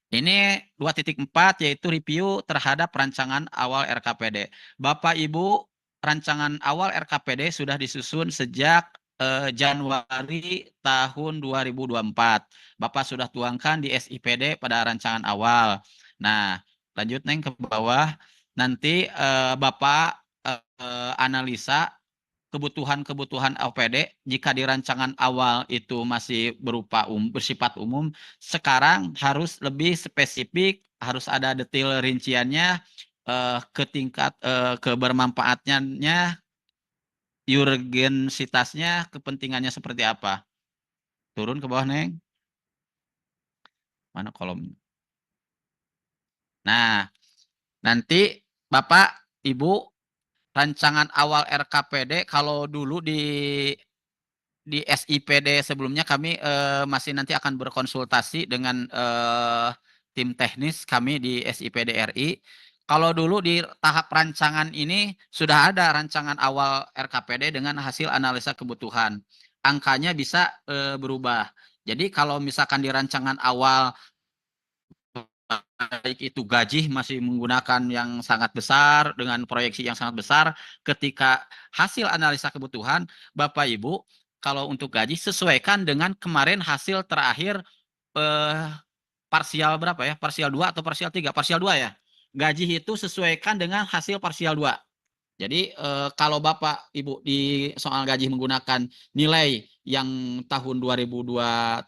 ini 2.4 yaitu review terhadap rancangan awal RKPD. Bapak Ibu, rancangan awal RKPD sudah disusun sejak Januari tahun 2024. Bapak sudah tuangkan di SIPD pada rancangan awal. Nah, lanjut Neng ke bawah. Nanti Bapak analisa kebutuhan-kebutuhan OPD jika di rancangan awal itu masih berupa bersifat umum, sekarang harus lebih spesifik, harus ada detail rinciannya ke tingkat kebermanfaatnya, urgensitasnya, kepentingannya seperti apa. Turun ke bawah, Neng. Mana kolomnya? Nah, nanti Bapak, Ibu, rancangan awal RKPD kalau dulu di SIPD sebelumnya kami masih nanti akan berkonsultasi dengan tim teknis kami di SIPD RI. Kalau dulu di tahap rancangan ini sudah ada rancangan awal RKPD dengan hasil analisa kebutuhan. Angkanya bisa berubah. Jadi kalau misalkan di rancangan awal baik itu gaji masih menggunakan yang sangat besar dengan proyeksi yang sangat besar, ketika hasil analisa kebutuhan Bapak Ibu kalau untuk gaji sesuaikan dengan kemarin hasil terakhir parsial berapa ya? Parsial 2 atau parsial 3? Parsial 2 ya. Gaji itu sesuaikan dengan hasil parsial 2. Jadi kalau Bapak Ibu di soal gaji menggunakan nilai yang tahun 2023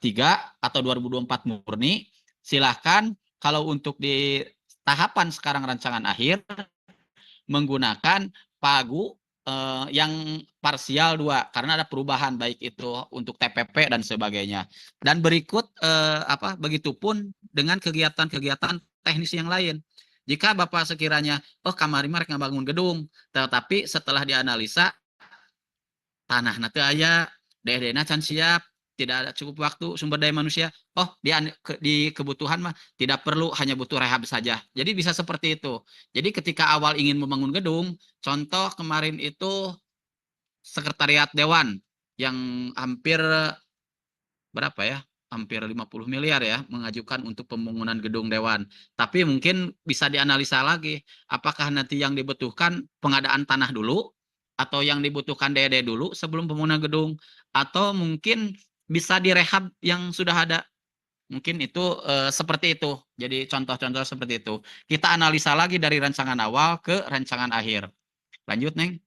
atau 2024 murni, silahkan kalau untuk di tahapan sekarang rancangan akhir menggunakan pagu yang parsial 2 karena ada perubahan baik itu untuk TPP dan sebagainya. Dan berikut begitupun dengan kegiatan-kegiatan teknis yang lain. Jika Bapak sekiranya kamari mereka bangun gedung, tetapi setelah dianalisa tanah nanti aya, daerah can siap, tidak ada cukup waktu, sumber daya manusia, di kebutuhan mah tidak perlu, hanya butuh rehab saja. Jadi bisa seperti itu. Jadi ketika awal ingin membangun gedung, contoh kemarin itu sekretariat dewan yang hampir berapa ya? Hampir 50 miliar ya mengajukan untuk pembangunan gedung dewan. Tapi mungkin bisa dianalisa lagi, apakah nanti yang dibutuhkan pengadaan tanah dulu atau yang dibutuhkan DD dulu sebelum pembangunan gedung, atau mungkin bisa direhab yang sudah ada. Mungkin itu seperti itu. Jadi contoh-contoh seperti itu. Kita analisa lagi dari rancangan awal ke rancangan akhir. Lanjut, Neng.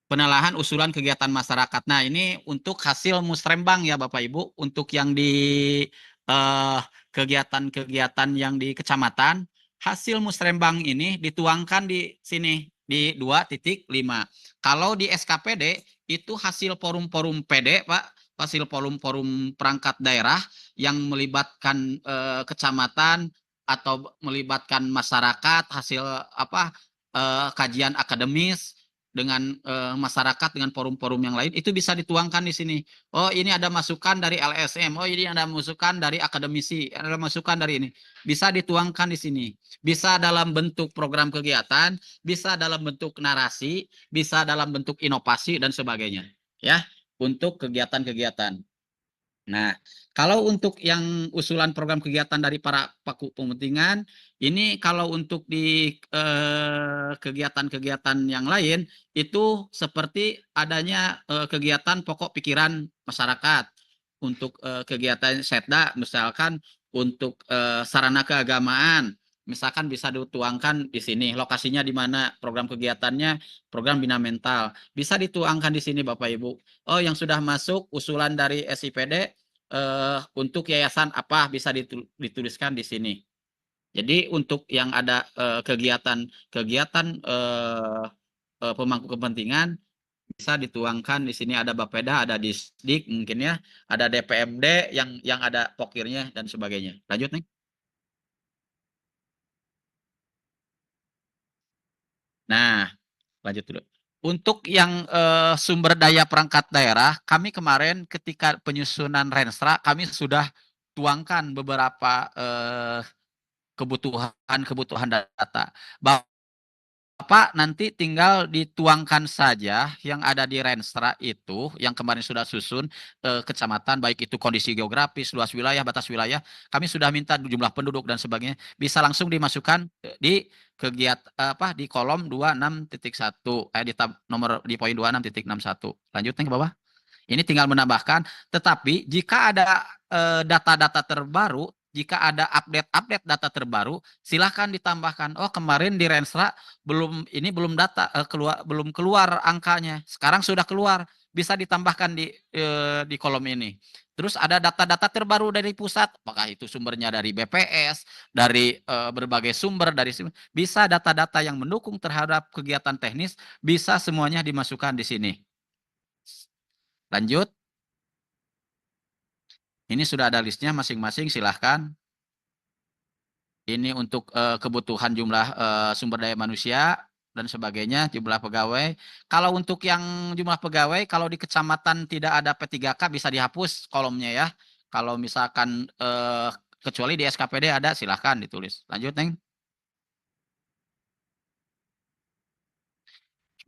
Penelahan usulan kegiatan masyarakat. Nah, ini untuk hasil musrembang ya Bapak Ibu. Untuk yang di kegiatan-kegiatan yang di kecamatan, hasil musrembang ini dituangkan di sini di 2.5. Kalau di SKPD itu hasil forum-forum PD, Pak, hasil forum-forum perangkat daerah yang melibatkan kecamatan atau melibatkan masyarakat, hasil apa kajian akademis dengan masyarakat, dengan forum-forum yang lain, itu bisa dituangkan di sini. Oh, ini ada masukan dari LSM. Oh, ini ada masukan dari akademisi. Ada masukan dari ini. Bisa dituangkan di sini. Bisa dalam bentuk program kegiatan, bisa dalam bentuk narasi, bisa dalam bentuk inovasi dan sebagainya. Ya, untuk kegiatan-kegiatan. Nah, kalau untuk yang usulan program kegiatan dari para paku kepentingan, ini kalau untuk di kegiatan-kegiatan yang lain, itu seperti adanya kegiatan pokok pikiran masyarakat. Untuk kegiatan setda, misalkan untuk sarana keagamaan, misalkan bisa dituangkan di sini, lokasinya di mana, program kegiatannya, program bina mental. Bisa dituangkan di sini Bapak Ibu. Oh, yang sudah masuk usulan dari SIPD untuk yayasan apa bisa dituliskan di sini. Jadi untuk yang ada kegiatan-kegiatan pemangku kepentingan bisa dituangkan di sini, ada Bapeda, ada Disdik mungkin ya, ada DPMD yang ada pokirnya dan sebagainya. Lanjut nih. Nah, lanjut dulu. Untuk yang sumber daya perangkat daerah, kami kemarin ketika penyusunan Renstra, kami sudah tuangkan beberapa kebutuhan data. Bapak nanti tinggal dituangkan saja yang ada di Renstra itu, yang kemarin sudah susun kecamatan, baik itu kondisi geografis, luas wilayah, batas wilayah, kami sudah minta jumlah penduduk dan sebagainya, bisa langsung dimasukkan di kegiatan di kolom 26.1 di tab nomor di poin 26.61. Lanjutnya ke bawah. Ini tinggal menambahkan, tetapi jika ada data-data terbaru, jika ada update data terbaru, silahkan ditambahkan. Oh, kemarin di Renstra belum data belum keluar angkanya. Sekarang sudah keluar, bisa ditambahkan di kolom ini. Terus ada data-data terbaru dari pusat, apakah itu sumbernya dari BPS, dari berbagai sumber, bisa data-data yang mendukung terhadap kegiatan teknis, bisa semuanya dimasukkan di sini. Lanjut. Ini sudah ada listnya masing-masing, silahkan. Ini untuk kebutuhan jumlah sumber daya manusia dan sebagainya, jumlah pegawai. Kalau untuk yang jumlah pegawai, kalau di kecamatan tidak ada P3K bisa dihapus kolomnya ya. Kalau misalkan kecuali di SKPD ada, silahkan ditulis. Lanjut, Neng.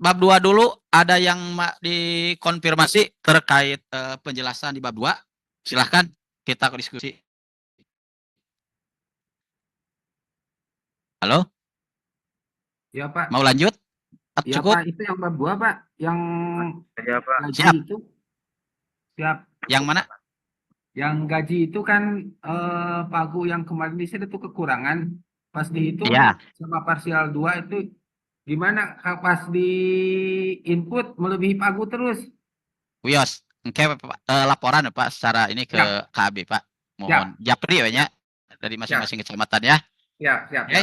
Bab 2 dulu, ada yang dikonfirmasi terkait penjelasan di bab 2. Silahkan kita diskusi. Halo? Ya Pak. Mau lanjut? Ya Cukup? Pak, itu yang bab 2 Pak. Yang Ya Pak. gaji Siap. itu. Siap. Yang mana? Yang gaji itu kan pagu yang kemarin di sini itu kekurangan. Pas dihitung Iya. sama parsial 2 itu gimana pas di input melebihi pagu terus? Wios, laporan Pak secara ini ke Siap. KB Pak. Mohon japri ya dari masing-masing kecamatan ya. Siap. Oke.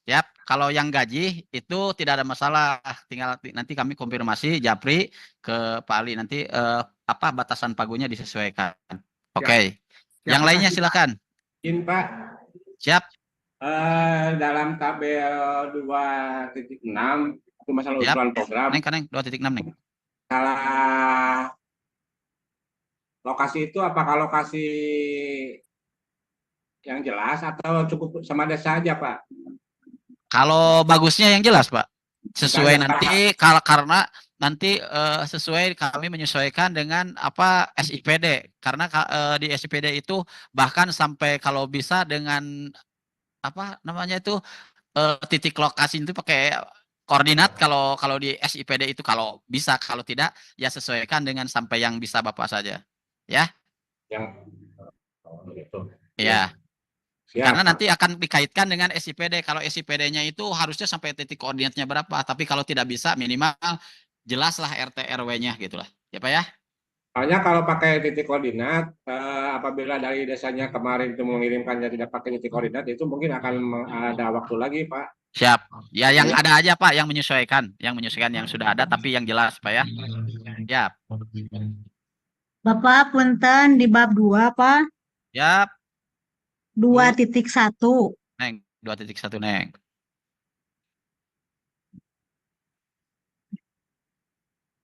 Siap. Kalau yang gaji itu tidak ada masalah, tinggal nanti kami konfirmasi japri ke Pak Ali, nanti batasan pagunya disesuaikan. Oke. Yang lainnya silakan. Izin Pak, Siap. dalam tabel 2.6 itu masalah Siap. usulan program. Neng 2.6 Neng. Salah lokasi itu apakah lokasi yang jelas atau cukup sama ada saja Pak? Kalau bagusnya yang jelas Pak. Sesuai Misalnya, nanti karena nanti sesuai kami menyesuaikan dengan apa SIPD, karena di SIPD itu bahkan sampai kalau bisa dengan apa namanya itu titik lokasi itu pakai koordinat, kalau di SIPD itu kalau bisa, kalau tidak ya sesuaikan dengan sampai yang bisa Bapak saja ya. Yang gitu. Ya. Siap, Karena Pak. nanti akan dikaitkan dengan SIPD. Kalau SIPD-nya itu harusnya sampai titik koordinatnya berapa. Tapi kalau tidak bisa minimal jelaslah RT RW-nya gitulah. Ya Pak ya? Soalnya kalau pakai titik koordinat, apabila dari desanya kemarin itu mengirimkannya tidak pakai titik koordinat, itu mungkin akan ada waktu lagi, Pak. Siap. Ya yang Iya. ada aja Pak yang menyesuaikan. Yang menyesuaikan yang sudah ada tapi yang jelas Pak ya. Siap. Bapak punten di bab 2, Pak. Siap. 2.1. Neng. 2.1 Neng.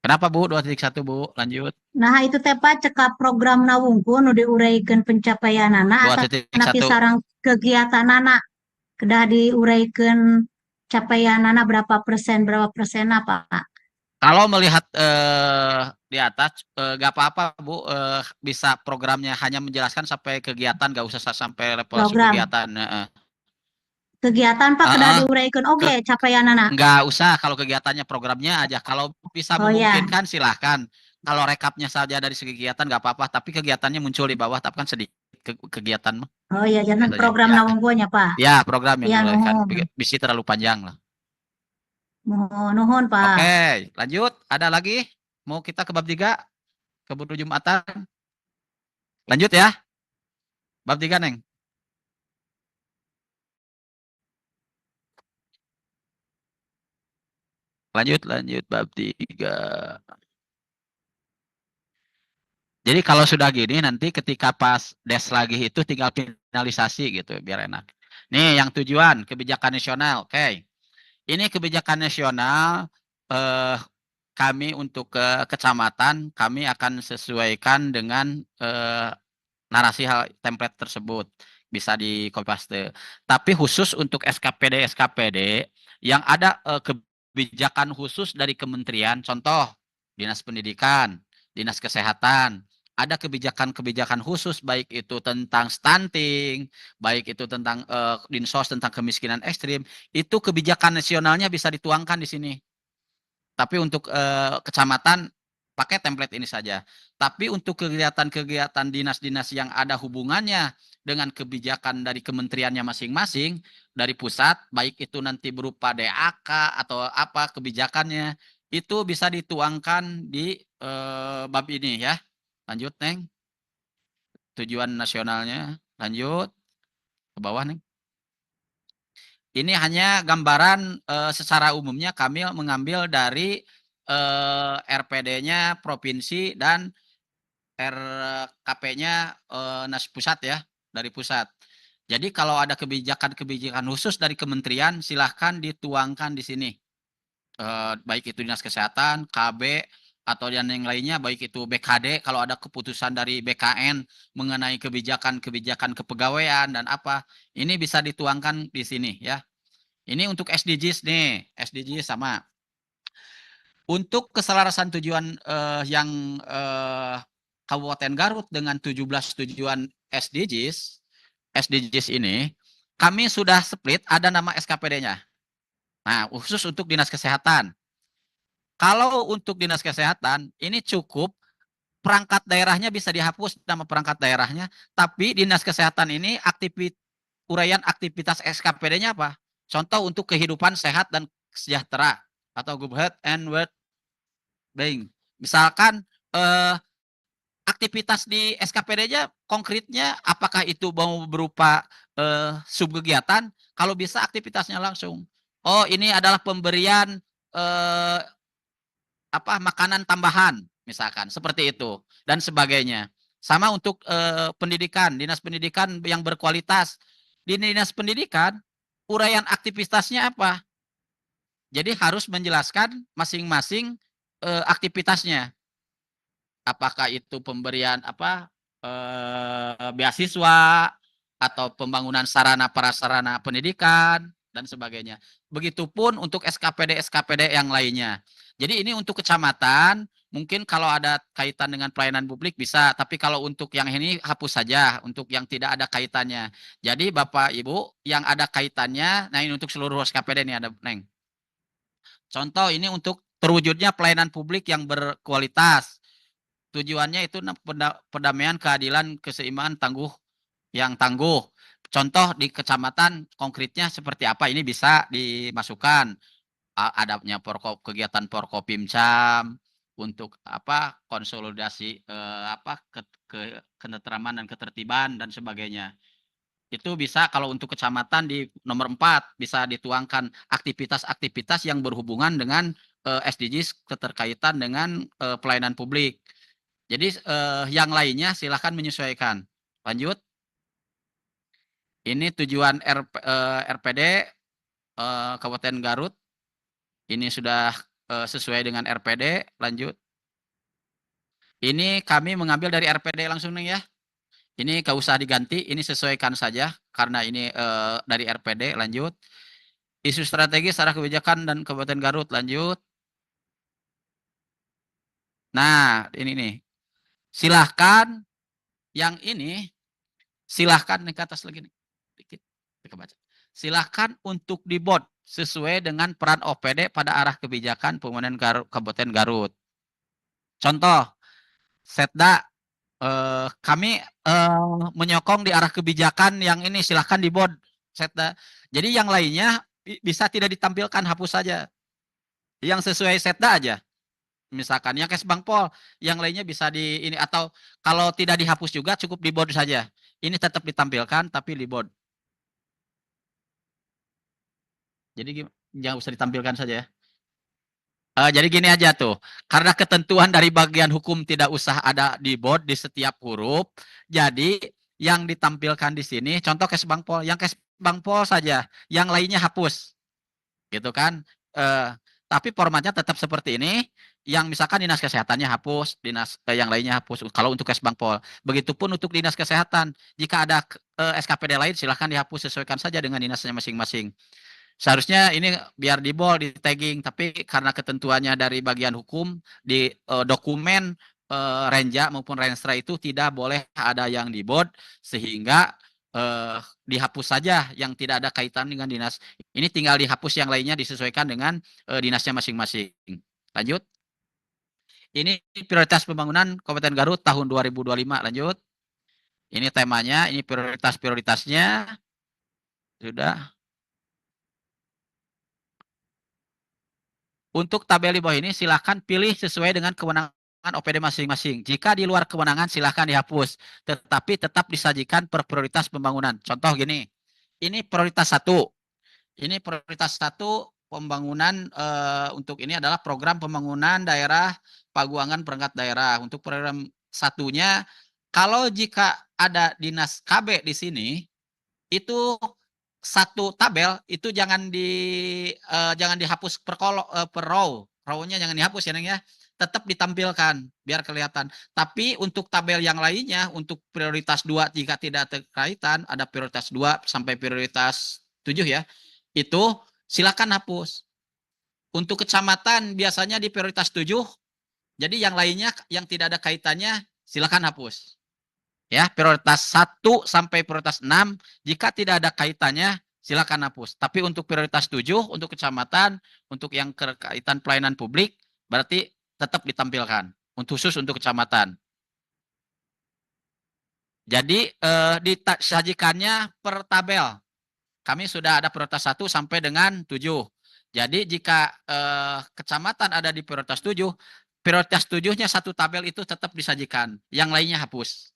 Kenapa Bu? 2.1 Bu? Lanjut. Nah, itu teh Pak cekap program nawungku nu diuraikeun pencapaian anak atau 2.1. sarang kegiatan anak kedah diuraikeun capaian anak berapa persen apa Pak? Kalau melihat di atas gak apa-apa Bu, bisa programnya hanya menjelaskan sampai kegiatan, gak usah sampai level Program subkegiatan. kegiatan Pak kedah diuraikeun oke capaian anak. Nggak usah kalau kegiatannya programnya aja. Kalau bisa Oh ya. memungkinkan silahkan. Kalau rekapnya saja dari segi kegiatan nggak apa-apa. Tapi kegiatannya muncul di bawah, tapi kan sedikit kegiatan mah. Oh ya, jangan Contohnya. program Ya, nawungkunya Pak. ya program yang Ya, diuraikan. nuhun. Bisa terlalu panjang lah. Nuhun Pak. Oke, lanjut. Ada lagi? Mau kita ke bab 3? Kebun Jumatan. Lanjut ya. Bab 3, Neng. Lanjut bab 3. Jadi kalau sudah gini nanti ketika pas des lagi itu tinggal finalisasi gitu biar enak. Nih yang tujuan kebijakan nasional. Oke. Ini kebijakan nasional kami untuk ke kecamatan kami akan sesuaikan dengan narasi hal template tersebut. Bisa di copy paste. Tapi khusus untuk SKPD yang ada kebijakan khusus dari kementerian, contoh Dinas Pendidikan, Dinas Kesehatan, ada kebijakan-kebijakan khusus baik itu tentang stunting, baik itu tentang dinsos tentang kemiskinan ekstrim, itu kebijakan nasionalnya bisa dituangkan di sini. Tapi untuk kecamatan pakai template ini saja. Tapi untuk kegiatan-kegiatan dinas-dinas yang ada hubungannya dengan kebijakan dari kementeriannya masing-masing, dari pusat, baik itu nanti berupa DAK atau apa kebijakannya, itu bisa dituangkan di bab ini ya. Lanjut, Neng. Tujuan nasionalnya. Lanjut. Ke bawah, Neng. Ini hanya gambaran secara umumnya kami mengambil dari RPD-nya provinsi dan RKP-nya pusat ya, dari pusat. Jadi kalau ada kebijakan-kebijakan khusus dari kementerian silahkan dituangkan di sini. Baik itu Dinas Kesehatan, KB, atau yang lainnya, baik itu BKD, kalau ada keputusan dari BKN mengenai kebijakan-kebijakan kepegawaian dan apa, ini bisa dituangkan di sini ya. Ini untuk SDGs nih, SDGs sama. Untuk keselarasan tujuan yang Kabupaten Garut dengan 17 tujuan SDGs ini, kami sudah split, ada nama SKPD-nya. Nah, khusus untuk Dinas Kesehatan. Kalau untuk Dinas Kesehatan, ini cukup perangkat daerahnya bisa dihapus nama perangkat daerahnya, tapi Dinas Kesehatan ini uraian aktivitas SKPD-nya apa? Contoh untuk kehidupan sehat dan sejahtera atau good health and well-being. Misalkan aktivitas di SKPD-nya konkretnya apakah itu mau berupa subkegiatan? Kalau bisa aktivitasnya langsung. Oh, ini adalah pemberian makanan tambahan misalkan seperti itu dan sebagainya. Sama untuk pendidikan, Dinas Pendidikan yang berkualitas. Di Dinas Pendidikan uraian aktivitasnya apa? Jadi harus menjelaskan masing-masing aktivitasnya. Apakah itu pemberian beasiswa atau pembangunan sarana prasarana pendidikan dan sebagainya. Begitupun untuk SKPD yang lainnya. Jadi ini untuk kecamatan, mungkin kalau ada kaitan dengan pelayanan publik bisa, tapi kalau untuk yang ini hapus saja, untuk yang tidak ada kaitannya. Jadi Bapak Ibu yang ada kaitannya, nah ini untuk seluruh SKPD ini ada, Neng. Contoh ini untuk terwujudnya pelayanan publik yang berkualitas. tujuannya itu perdamaian, keadilan, keseimbangan, yang tangguh. Contoh di kecamatan konkretnya seperti apa, ini bisa dimasukkan adanya kegiatan Porkopimcam untuk apa konsolidasi ketentraman dan ketertiban dan sebagainya. Itu bisa kalau untuk kecamatan di nomor 4 bisa dituangkan aktivitas-aktivitas yang berhubungan dengan SDGs keterkaitan dengan pelayanan publik. Jadi yang lainnya silahkan menyesuaikan. Lanjut. Ini tujuan RPD Kabupaten Garut. Ini sudah sesuai dengan RPD. Lanjut. Ini kami mengambil dari RPD langsung nih ya. Ini gak usah diganti, ini sesuaikan saja karena ini dari RPD. Lanjut. Isu strategis arah kebijakan dan Kabupaten Garut. Lanjut. Nah, ini nih. Silahkan yang ini, silahkan nih ke atas lagi nih. Dikit. Silahkan untuk dibuat sesuai dengan peran OPD pada arah kebijakan pembangunan Kabupaten Garut. Contoh, Setda kami menyokong di arah kebijakan yang ini silahkan dibuat Setda. Jadi yang lainnya bisa tidak ditampilkan, hapus saja. Yang sesuai Setda aja. Misalkan yang Kesbangpol, yang lainnya bisa di ini, atau kalau tidak dihapus juga cukup di board saja. Ini tetap ditampilkan tapi di board. Jadi jangan usah ditampilkan saja. Jadi gini aja tuh, karena ketentuan dari bagian hukum tidak usah ada di board di setiap huruf. Jadi yang ditampilkan di sini, contoh Kesbangpol, yang Kesbangpol saja, yang lainnya hapus, gitu kan? Tapi formatnya tetap seperti ini. Yang misalkan dinas kesehatannya hapus, yang lainnya hapus. Kalau untuk Kesbangpol, begitupun untuk dinas kesehatan. Jika ada SKPD lain, silahkan dihapus, sesuaikan saja dengan dinasnya masing-masing. Seharusnya ini biar di bold, di tagging, tapi karena ketentuannya dari bagian hukum di dokumen Renja maupun Renstra itu tidak boleh ada yang di bold, sehingga dihapus saja yang tidak ada kaitan dengan dinas. Ini tinggal dihapus, yang lainnya disesuaikan dengan dinasnya masing-masing. Lanjut. Ini prioritas pembangunan Kabupaten Garut tahun 2025. Lanjut. Ini temanya, ini prioritas-prioritasnya. Sudah. Untuk tabel di bawah ini silahkan pilih sesuai dengan kewenangan OPD masing-masing. Jika di luar kewenangan silahkan dihapus. Tetapi tetap disajikan per prioritas pembangunan. Contoh gini. Ini prioritas 1. Ini prioritas 1 pembangunan untuk ini adalah program pembangunan daerah Paguangan perangkat daerah. Untuk program satunya, kalau jika ada dinas KB di sini, itu satu tabel itu jangan dihapus per row. Row-nya jangan dihapus ya, Neng ya. Tetap ditampilkan biar kelihatan. Tapi untuk tabel yang lainnya, untuk prioritas 2 jika tidak terkaitan, ada prioritas 2 sampai prioritas 7 ya. Itu silakan hapus. Untuk kecamatan biasanya di prioritas 7. Jadi yang lainnya yang tidak ada kaitannya silakan hapus. Ya, prioritas 1 sampai prioritas 6 jika tidak ada kaitannya silakan hapus. Tapi untuk prioritas 7 untuk kecamatan, untuk yang berkaitan pelayanan publik berarti tetap ditampilkan. Untuk khusus untuk kecamatan. Jadi disajikannya per tabel. Kami sudah ada prioritas 1 sampai dengan 7. Jadi jika kecamatan ada di prioritas 7, prioritas 7-nya satu tabel itu tetap disajikan. Yang lainnya hapus.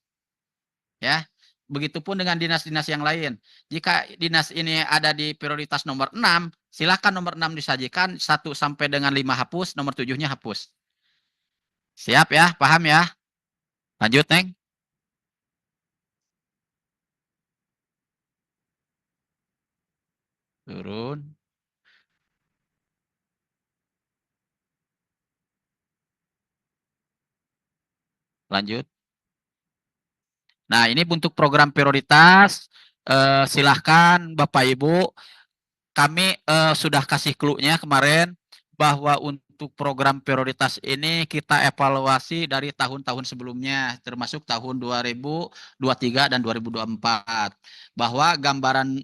Ya, begitupun dengan dinas-dinas yang lain. Jika dinas ini ada di prioritas nomor 6, silakan nomor 6 disajikan, 1 sampai dengan 5 hapus, nomor 7-nya hapus. Siap ya, paham ya? Lanjut, Neng. Turun. Lanjut. Nah, ini untuk program prioritas. Silahkan Bapak Ibu, kami sudah kasih clue-nya kemarin bahwa untuk program prioritas ini kita evaluasi dari tahun-tahun sebelumnya, termasuk tahun 2023 dan 2024. Bahwa gambaran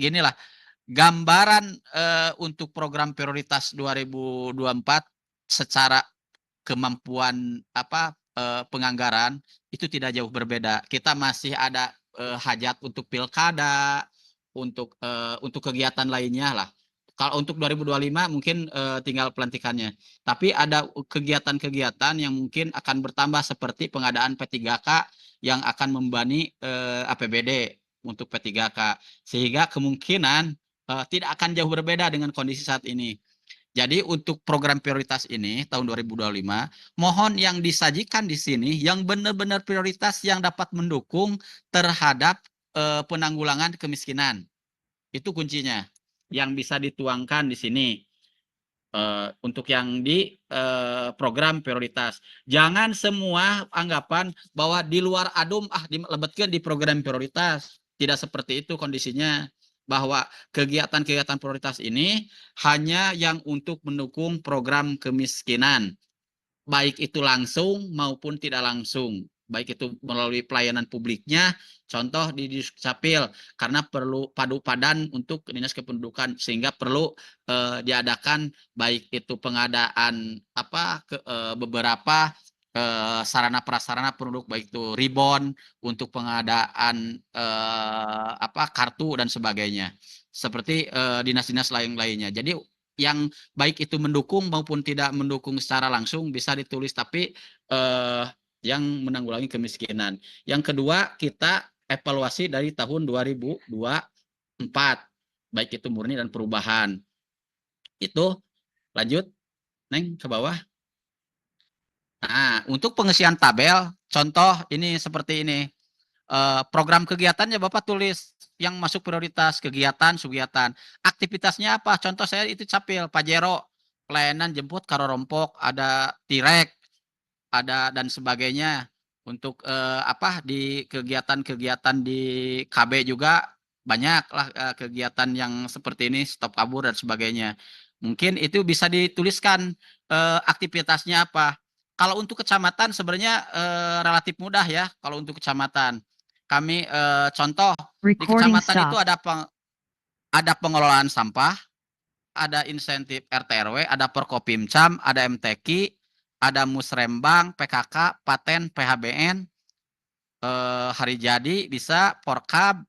inilah, gambaran untuk program prioritas 2024 secara kemampuan penganggaran itu tidak jauh berbeda. Kita masih ada hajat untuk pilkada, untuk kegiatan lainnya lah. Kalau untuk 2025 mungkin tinggal pelantikannya. Tapi ada kegiatan-kegiatan yang mungkin akan bertambah seperti pengadaan P3K yang akan membebani APBD untuk P3K. Sehingga kemungkinan tidak akan jauh berbeda dengan kondisi saat ini. Jadi untuk program prioritas ini tahun 2025, mohon yang disajikan di sini yang benar-benar prioritas yang dapat mendukung terhadap penanggulangan kemiskinan. Itu kuncinya yang bisa dituangkan di sini untuk yang di program prioritas. Jangan semua anggapan bahwa di luar adum dilebetkan di program prioritas. Tidak seperti itu kondisinya. Bahwa kegiatan-kegiatan prioritas ini hanya yang untuk mendukung program kemiskinan. Baik itu langsung maupun tidak langsung. Baik itu melalui pelayanan publiknya, contoh di Dukcapil, karena perlu padu padan untuk Dinas Kependudukan, sehingga perlu diadakan baik itu pengadaan beberapa sarana prasarana penduduk, baik itu ribon untuk pengadaan kartu dan sebagainya, seperti dinas-dinas lain-lainnya. Jadi yang baik itu mendukung maupun tidak mendukung secara langsung bisa ditulis, tapi yang menanggulangi kemiskinan. Yang kedua, kita evaluasi dari tahun 2024, baik itu murni dan perubahan. Itu lanjut, Neng, ke bawah. Nah, untuk pengisian tabel, contoh ini seperti ini. Program kegiatannya Bapak tulis yang masuk prioritas, kegiatan, sugiatan. Aktivitasnya apa? Contoh saya itu Capil, Pajero, pelayanan jemput Karorompok, ada Tirek, ada dan sebagainya. Untuk di kegiatan-kegiatan di KB juga banyak lah kegiatan yang seperti ini, stop kabur dan sebagainya. Mungkin itu bisa dituliskan aktivitasnya apa. Kalau untuk kecamatan sebenarnya relatif mudah ya. Kalau untuk kecamatan, kami contoh di kecamatan itu ada pengelolaan sampah, ada insentif RT RW, ada Perkopimcam, ada MTQ, ada Musrembang, PKK, Paten, PHBN, Hari Jadi, bisa Porkab,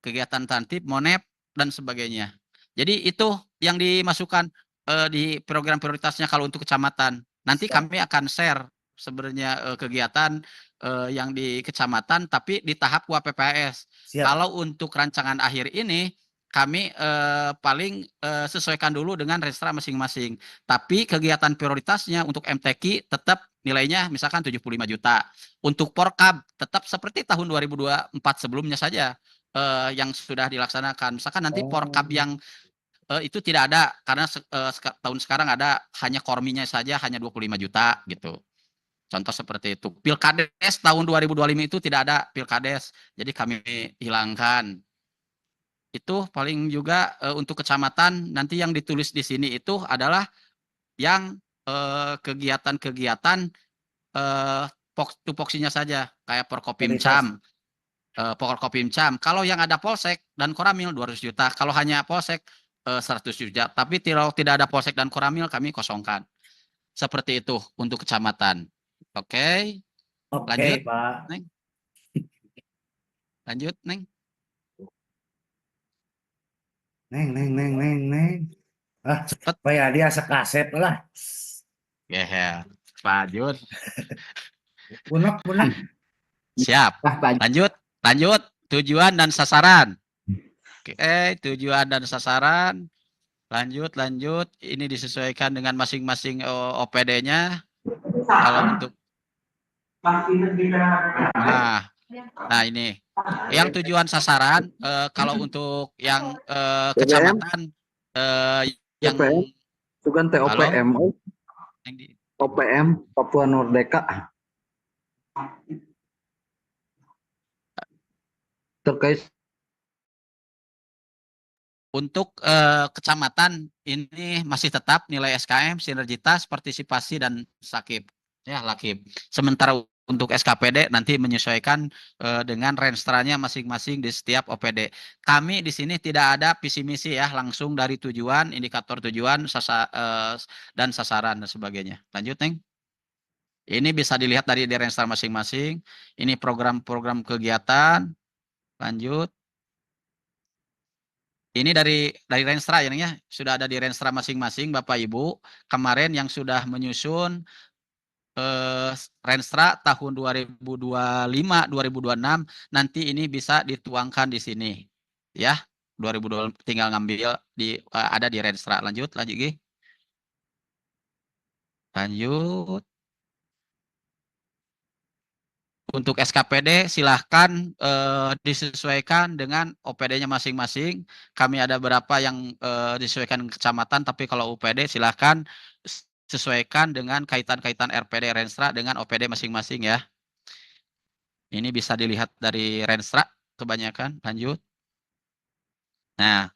kegiatan Tantip, Monep dan sebagainya. Jadi itu yang dimasukkan di program prioritasnya kalau untuk kecamatan. Nanti kami akan share sebenarnya kegiatan yang di kecamatan, tapi di tahap WPPS. Kalau untuk rancangan akhir ini, kami paling sesuaikan dulu dengan Renstra masing-masing. Tapi kegiatan prioritasnya untuk MTQ tetap nilainya misalkan 75 juta. Untuk Porkab tetap seperti tahun 2024 sebelumnya saja yang sudah dilaksanakan. Misalkan nanti Porkab yang itu tidak ada, karena tahun sekarang ada hanya korminya saja hanya 25 juta gitu. Contoh seperti itu. Pilkades tahun 2025 itu tidak ada Pilkades, jadi kami hilangkan. Itu paling juga untuk kecamatan nanti yang ditulis di sini itu adalah yang kegiatan-kegiatan tupoksinya saja, kayak Perkopimcam. Porkopimcam. Kalau yang ada Polsek dan Koramil 200 juta. Kalau hanya Polsek 100 juta. Tapi kalau tidak ada Polsek dan Koramil kami kosongkan. Seperti itu untuk kecamatan. Oke. Lanjut, Pak. Neng. Lanjut, Neng. Neng. Cepet. Pak Yadi asa kasep lah. Ya, lanjut. Bunak. Siap. Lanjut. Tujuan dan sasaran. Oke, tujuan dan sasaran. Lanjut. Ini disesuaikan dengan masing-masing OPD-nya. Kalau untuk nah ini yang tujuan sasaran kalau untuk yang kecamatan yang bukan TOPM. OPM Papua Merdeka terkait untuk kecamatan ini masih tetap nilai SKM, sinergitas, partisipasi dan sakip ya lakip. Sementara untuk SKPD nanti menyesuaikan dengan renstranya masing-masing di setiap OPD. Kami di sini tidak ada visi misi ya, langsung dari tujuan, indikator tujuan, dan sasaran dan sebagainya. Lanjut, Neng. Ini bisa dilihat dari di Renstra masing-masing. Ini program-program kegiatan. Lanjut. Ini dari Renstra ya, sudah ada di Renstra masing-masing Bapak Ibu. Kemarin yang sudah menyusun Renstra tahun 2025-2026 nanti ini bisa dituangkan di sini ya. 2020 tinggal ngambil ada di Renstra. Lanjut Gi. Lanjut. Untuk SKPD silahkan disesuaikan dengan OPD-nya masing-masing. Kami ada berapa yang disesuaikan kecamatan, tapi kalau UPD silahkan sesuaikan dengan kaitan-kaitan RPD Renstra dengan OPD masing-masing ya. Ini bisa dilihat dari Renstra kebanyakan. Lanjut. Nah,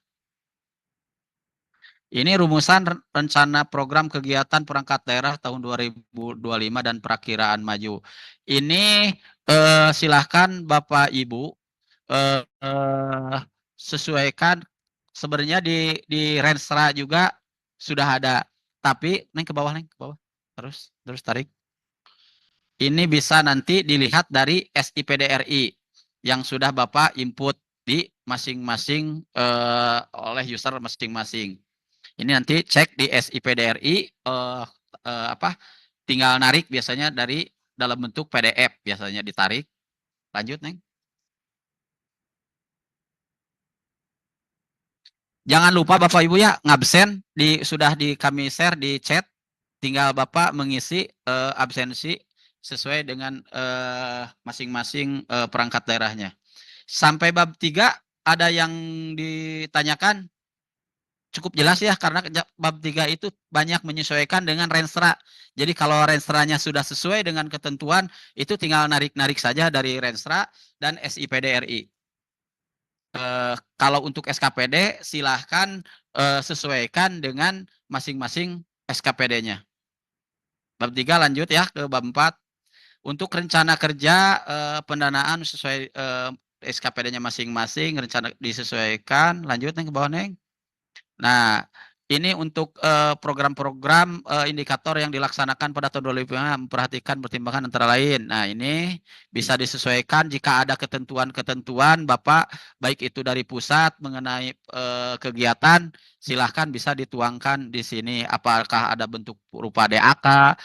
ini rumusan rencana program kegiatan perangkat daerah tahun 2025 dan perakiraan maju. Ini silahkan Bapak Ibu sesuaikan. Sebenarnya di Renstra juga sudah ada, tapi Neng ke bawah, terus tarik. Ini bisa nanti dilihat dari SIPDRI yang sudah Bapak input di masing-masing oleh user masing-masing. Ini nanti cek di SIPDRI tinggal narik biasanya dari dalam bentuk PDF biasanya ditarik. Lanjut, Neng. Jangan lupa Bapak Ibu ya, ngabsen sudah kami share di chat. Tinggal Bapak mengisi absensi sesuai dengan masing-masing perangkat daerahnya. Sampai bab 3 ada yang ditanyakan? Cukup jelas ya, karena bab 3 itu banyak menyesuaikan dengan Renstra. Jadi kalau Renstranya sudah sesuai dengan ketentuan, itu tinggal narik-narik saja dari Renstra dan SIPDRI. Kalau untuk SKPD, silahkan sesuaikan dengan masing-masing SKPD-nya. Bab 3 lanjut ya ke bab 4. Untuk rencana kerja pendanaan sesuai SKPD-nya masing-masing, rencana disesuaikan. Lanjut Neng ke bawah, Neng. Nah, ini untuk program-program indikator yang dilaksanakan pada tahun 2025 memperhatikan pertimbangan antara lain. Nah, ini bisa disesuaikan jika ada ketentuan-ketentuan Bapak, baik itu dari pusat mengenai kegiatan, silahkan bisa dituangkan di sini. Apakah ada bentuk berupa DAK,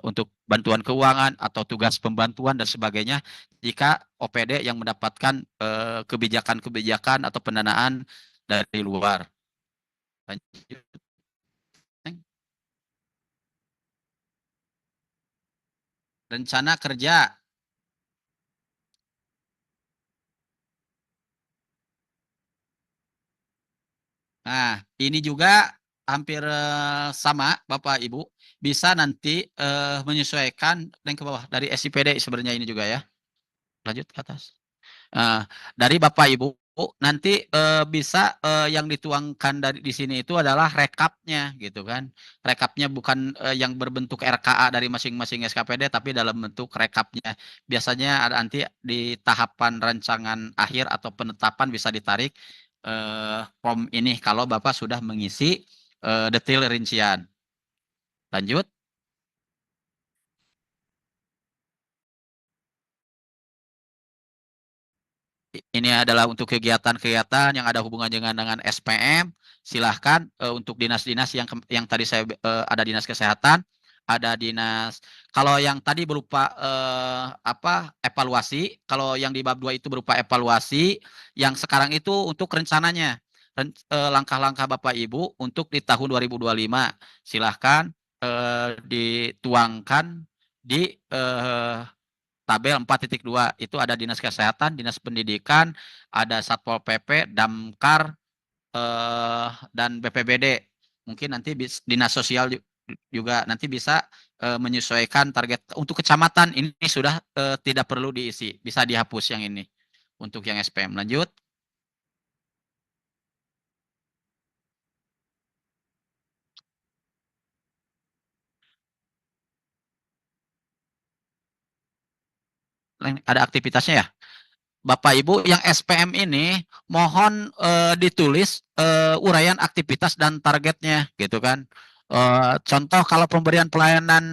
untuk bantuan keuangan atau tugas pembantuan dan sebagainya, jika OPD yang mendapatkan kebijakan-kebijakan atau pendanaan dari luar. Lanjut. Rencana kerja. Nah, ini juga hampir sama Bapak Ibu. Bisa nanti menyesuaikan yang ke bawah dari SIPD sebenarnya ini juga ya. Lanjut ke atas. Dari Bapak Ibu nanti bisa yang dituangkan di sini itu adalah rekapnya gitu kan. Rekapnya bukan yang berbentuk RKA dari masing-masing SKPD, tapi dalam bentuk rekapnya. Biasanya ada nanti di tahapan rancangan akhir atau penetapan bisa ditarik form ini kalau Bapak sudah mengisi detail rincian. Lanjut. Ini adalah untuk kegiatan-kegiatan yang ada hubungan dengan SPM. Silahkan untuk dinas-dinas yang tadi saya ada dinas kesehatan, ada dinas. Kalau yang tadi berupa evaluasi, kalau yang di bab 2 itu berupa evaluasi, yang sekarang itu untuk rencananya. Langkah-langkah Bapak Ibu untuk di tahun 2025. Silahkan dituangkan di tabel 4.2 itu ada dinas kesehatan, dinas pendidikan, ada Satpol PP, Damkar, dan BPBD. Mungkin nanti dinas sosial juga nanti bisa menyesuaikan target. Untuk kecamatan ini sudah tidak perlu diisi, bisa dihapus yang ini untuk yang SPM. Lanjut. Ada aktivitasnya ya. Bapak Ibu yang SPM ini mohon ditulis uraian aktivitas dan targetnya gitu kan. Contoh kalau pemberian pelayanan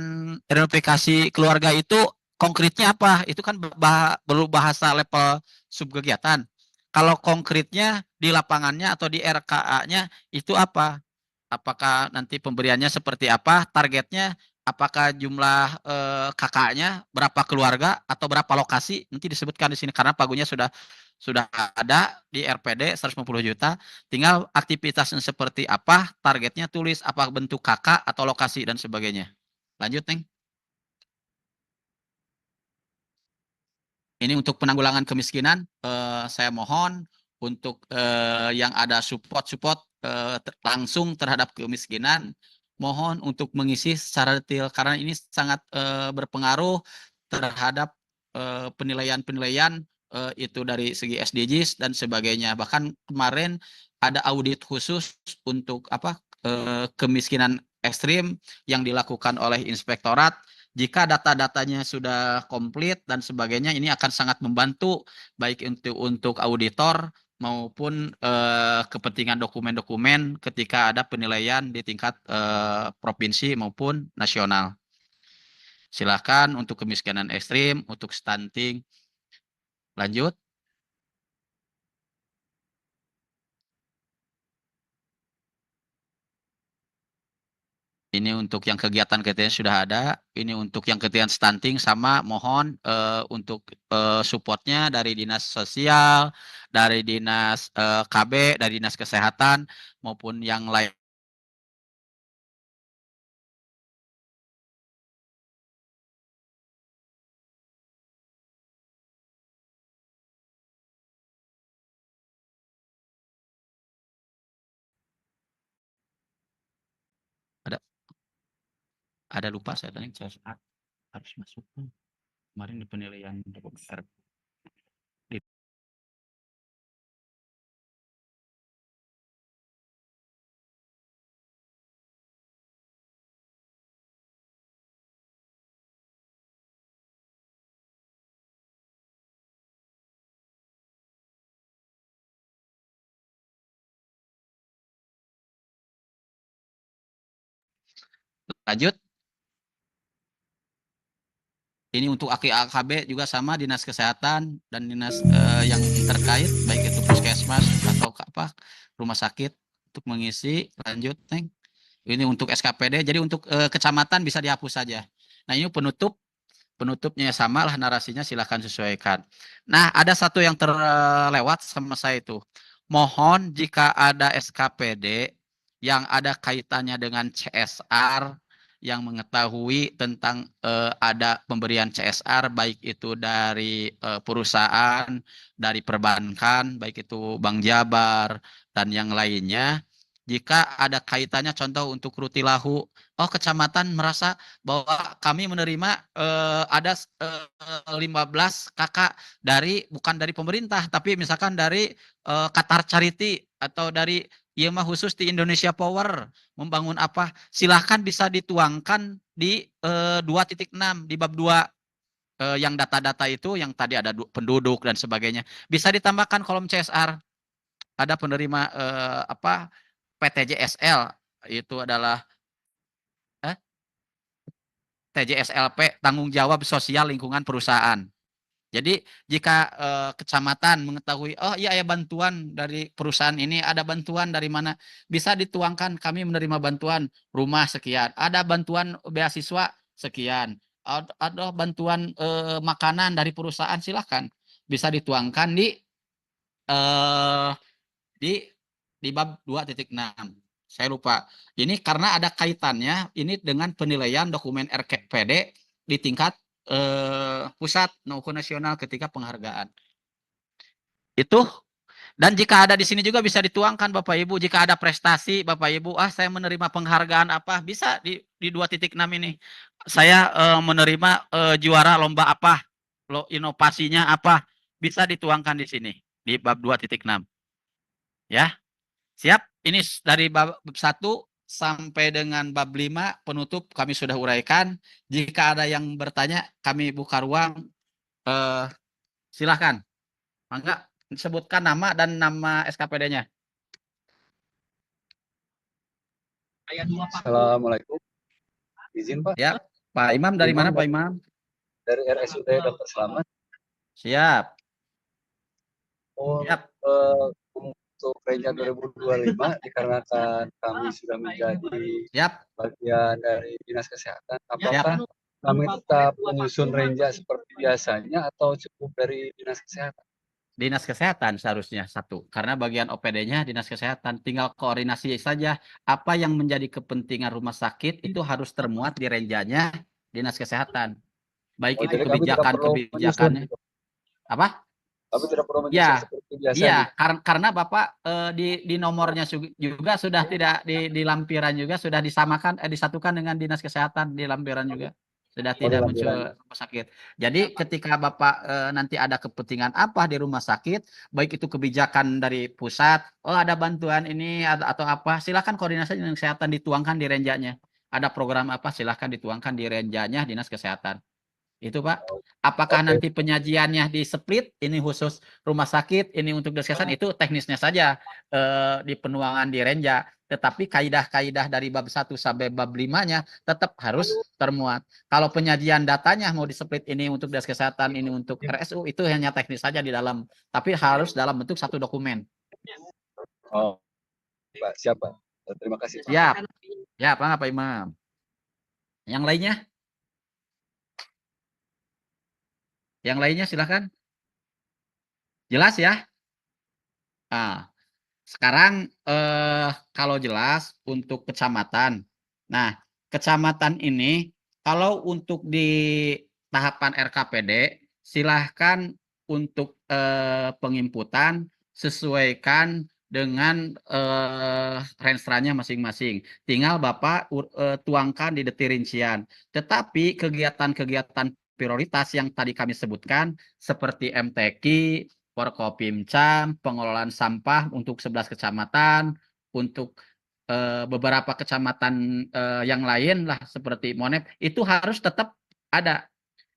reunifikasi keluarga itu konkretnya apa? Itu kan perlu bahasa level subkegiatan. Kalau konkretnya di lapangannya atau di RKA-nya itu apa? Apakah nanti pemberiannya seperti apa? Targetnya apakah jumlah kakaknya berapa keluarga atau berapa lokasi? Nanti disebutkan di sini karena pagunya sudah ada di RPD 150 juta. Tinggal aktivitasnya seperti apa, targetnya tulis apa bentuk kakak atau lokasi dan sebagainya. Lanjut, Neng. Ini untuk penanggulangan kemiskinan, saya mohon untuk yang ada support langsung terhadap kemiskinan, mohon untuk mengisi secara detail karena ini sangat berpengaruh terhadap penilaian-penilaian itu dari segi SDGs dan sebagainya. Bahkan kemarin ada audit khusus untuk kemiskinan ekstrim yang dilakukan oleh inspektorat. Jika data-datanya sudah komplit dan sebagainya, ini akan sangat membantu baik untuk auditor maupun kepentingan dokumen-dokumen ketika ada penilaian di tingkat provinsi maupun nasional. Silakan untuk kemiskinan ekstrim, untuk stunting. Lanjut. Ini untuk yang kegiatan-kegiatan sudah ada. Ini untuk yang kegiatan stunting sama mohon untuk supportnya dari dinas sosial, dari dinas KB, dari dinas kesehatan maupun yang lain. Ada lupa saya tadi harus masuk kemarin di penilaian dokumen. Lanjut. Ini untuk AKB juga sama dinas kesehatan dan dinas yang terkait baik itu puskesmas atau rumah sakit untuk mengisi. Lanjut, Neng. Ini untuk SKPD. Jadi untuk kecamatan bisa dihapus saja. Nah, ini penutupnya sama lah narasinya, silahkan sesuaikan. Nah, ada satu yang terlewat sama saya itu. Mohon jika ada SKPD yang ada kaitannya dengan CSR, yang mengetahui tentang ada pemberian CSR, baik itu dari perusahaan, dari perbankan, baik itu Bank Jabar, dan yang lainnya. Jika ada kaitannya, contoh untuk Rutilahu, kecamatan merasa bahwa kami menerima ada 15 kakak bukan dari pemerintah, tapi misalkan dari Qatar Charity atau dari mah khusus di Indonesia Power membangun apa, silahkan bisa dituangkan di 2.6 di bab 2 yang data-data itu yang tadi ada penduduk dan sebagainya, bisa ditambahkan kolom CSR. Ada penerima PTJSL itu adalah TJSLP, tanggung jawab sosial lingkungan perusahaan. Jadi jika kecamatan mengetahui, iya ya bantuan dari perusahaan ini, ada bantuan dari mana, bisa dituangkan kami menerima bantuan rumah sekian, ada bantuan beasiswa sekian, ada bantuan makanan dari perusahaan, silahkan bisa dituangkan di bab 2.6. Saya lupa. Ini karena ada kaitannya ini dengan penilaian dokumen RKPD di tingkat pusat maupun nasional ketika penghargaan. Itu. Dan jika ada di sini juga bisa dituangkan Bapak Ibu, jika ada prestasi Bapak Ibu, saya menerima penghargaan apa, bisa di 2.6 ini. Saya menerima juara lomba apa, inovasinya apa, bisa dituangkan di sini di bab 2.6. Ya. Siap, ini dari bab 1 sampai dengan bab 5 penutup kami sudah uraikan. Jika ada yang bertanya, kami buka ruang. Silahkan. Mangga, sebutkan nama dan nama SKPD-nya. Assalamualaikum. Izin Pak, Ya, Pak Imam dari Imam mana Pak Imam? dari RSUD Dr. Slamet. Siap. Oh, Siap. untuk Reja 2025 dikarenakan kami sudah menjadi Siap. bagian dari Dinas Kesehatan, Siap. apakah kami tetap menyusun Renja seperti biasanya atau cukup dari Dinas Kesehatan? Dinas Kesehatan seharusnya satu, karena bagian OPD-nya Dinas Kesehatan, tinggal koordinasi saja apa yang menjadi kepentingan rumah sakit itu harus termuat di renjanya Dinas Kesehatan. Baik Oh, itu jadi kami tidak perlu menyusun kebijakannya. gitu. Apa? Kami tidak perlu menyusun Ya, seperti biasa. iya, gitu. karena Bapak di nomornya juga sudah tidak di lampiran juga sudah disamakan disatukan dengan Dinas Kesehatan di lampiran juga. Sudah tidak muncul rumah sakit. Jadi ketika Bapak nanti ada kepentingan apa di rumah sakit, baik itu kebijakan dari pusat, oh ada bantuan ini atau apa, silakan koordinasi dengan kesehatan dituangkan di renjanya. Ada program apa, silakan dituangkan di renjanya Dinas Kesehatan. Itu Pak. Apakah nanti penyajiannya di split, ini khusus rumah sakit, ini untuk Dinas Kesehatan, itu teknisnya saja di penuangan di renja. Tetapi kaidah-kaidah dari bab 1 sampai bab 5-nya tetap harus termuat. Kalau penyajian datanya mau di split, ini untuk Dinas Kesehatan, ini untuk RSU, itu hanya teknis saja di dalam. Tapi harus dalam bentuk satu dokumen. Oh, Pak, siapa? Terima kasih. Siap. Ya, Pak Imam. Yang lainnya? Yang lainnya silakan. Jelas ya? Nah, sekarang kalau jelas untuk kecamatan. Nah, kecamatan ini kalau untuk di tahapan RKPD silahkan untuk penginputan sesuaikan dengan renstra-nya masing-masing. Tinggal Bapak tuangkan di detil rincian. Tetapi kegiatan-kegiatan prioritas yang tadi kami sebutkan seperti MTQ, Forkopimcam, pengelolaan sampah untuk 11 kecamatan, untuk beberapa kecamatan yang lain lah seperti Monep, itu harus tetap ada.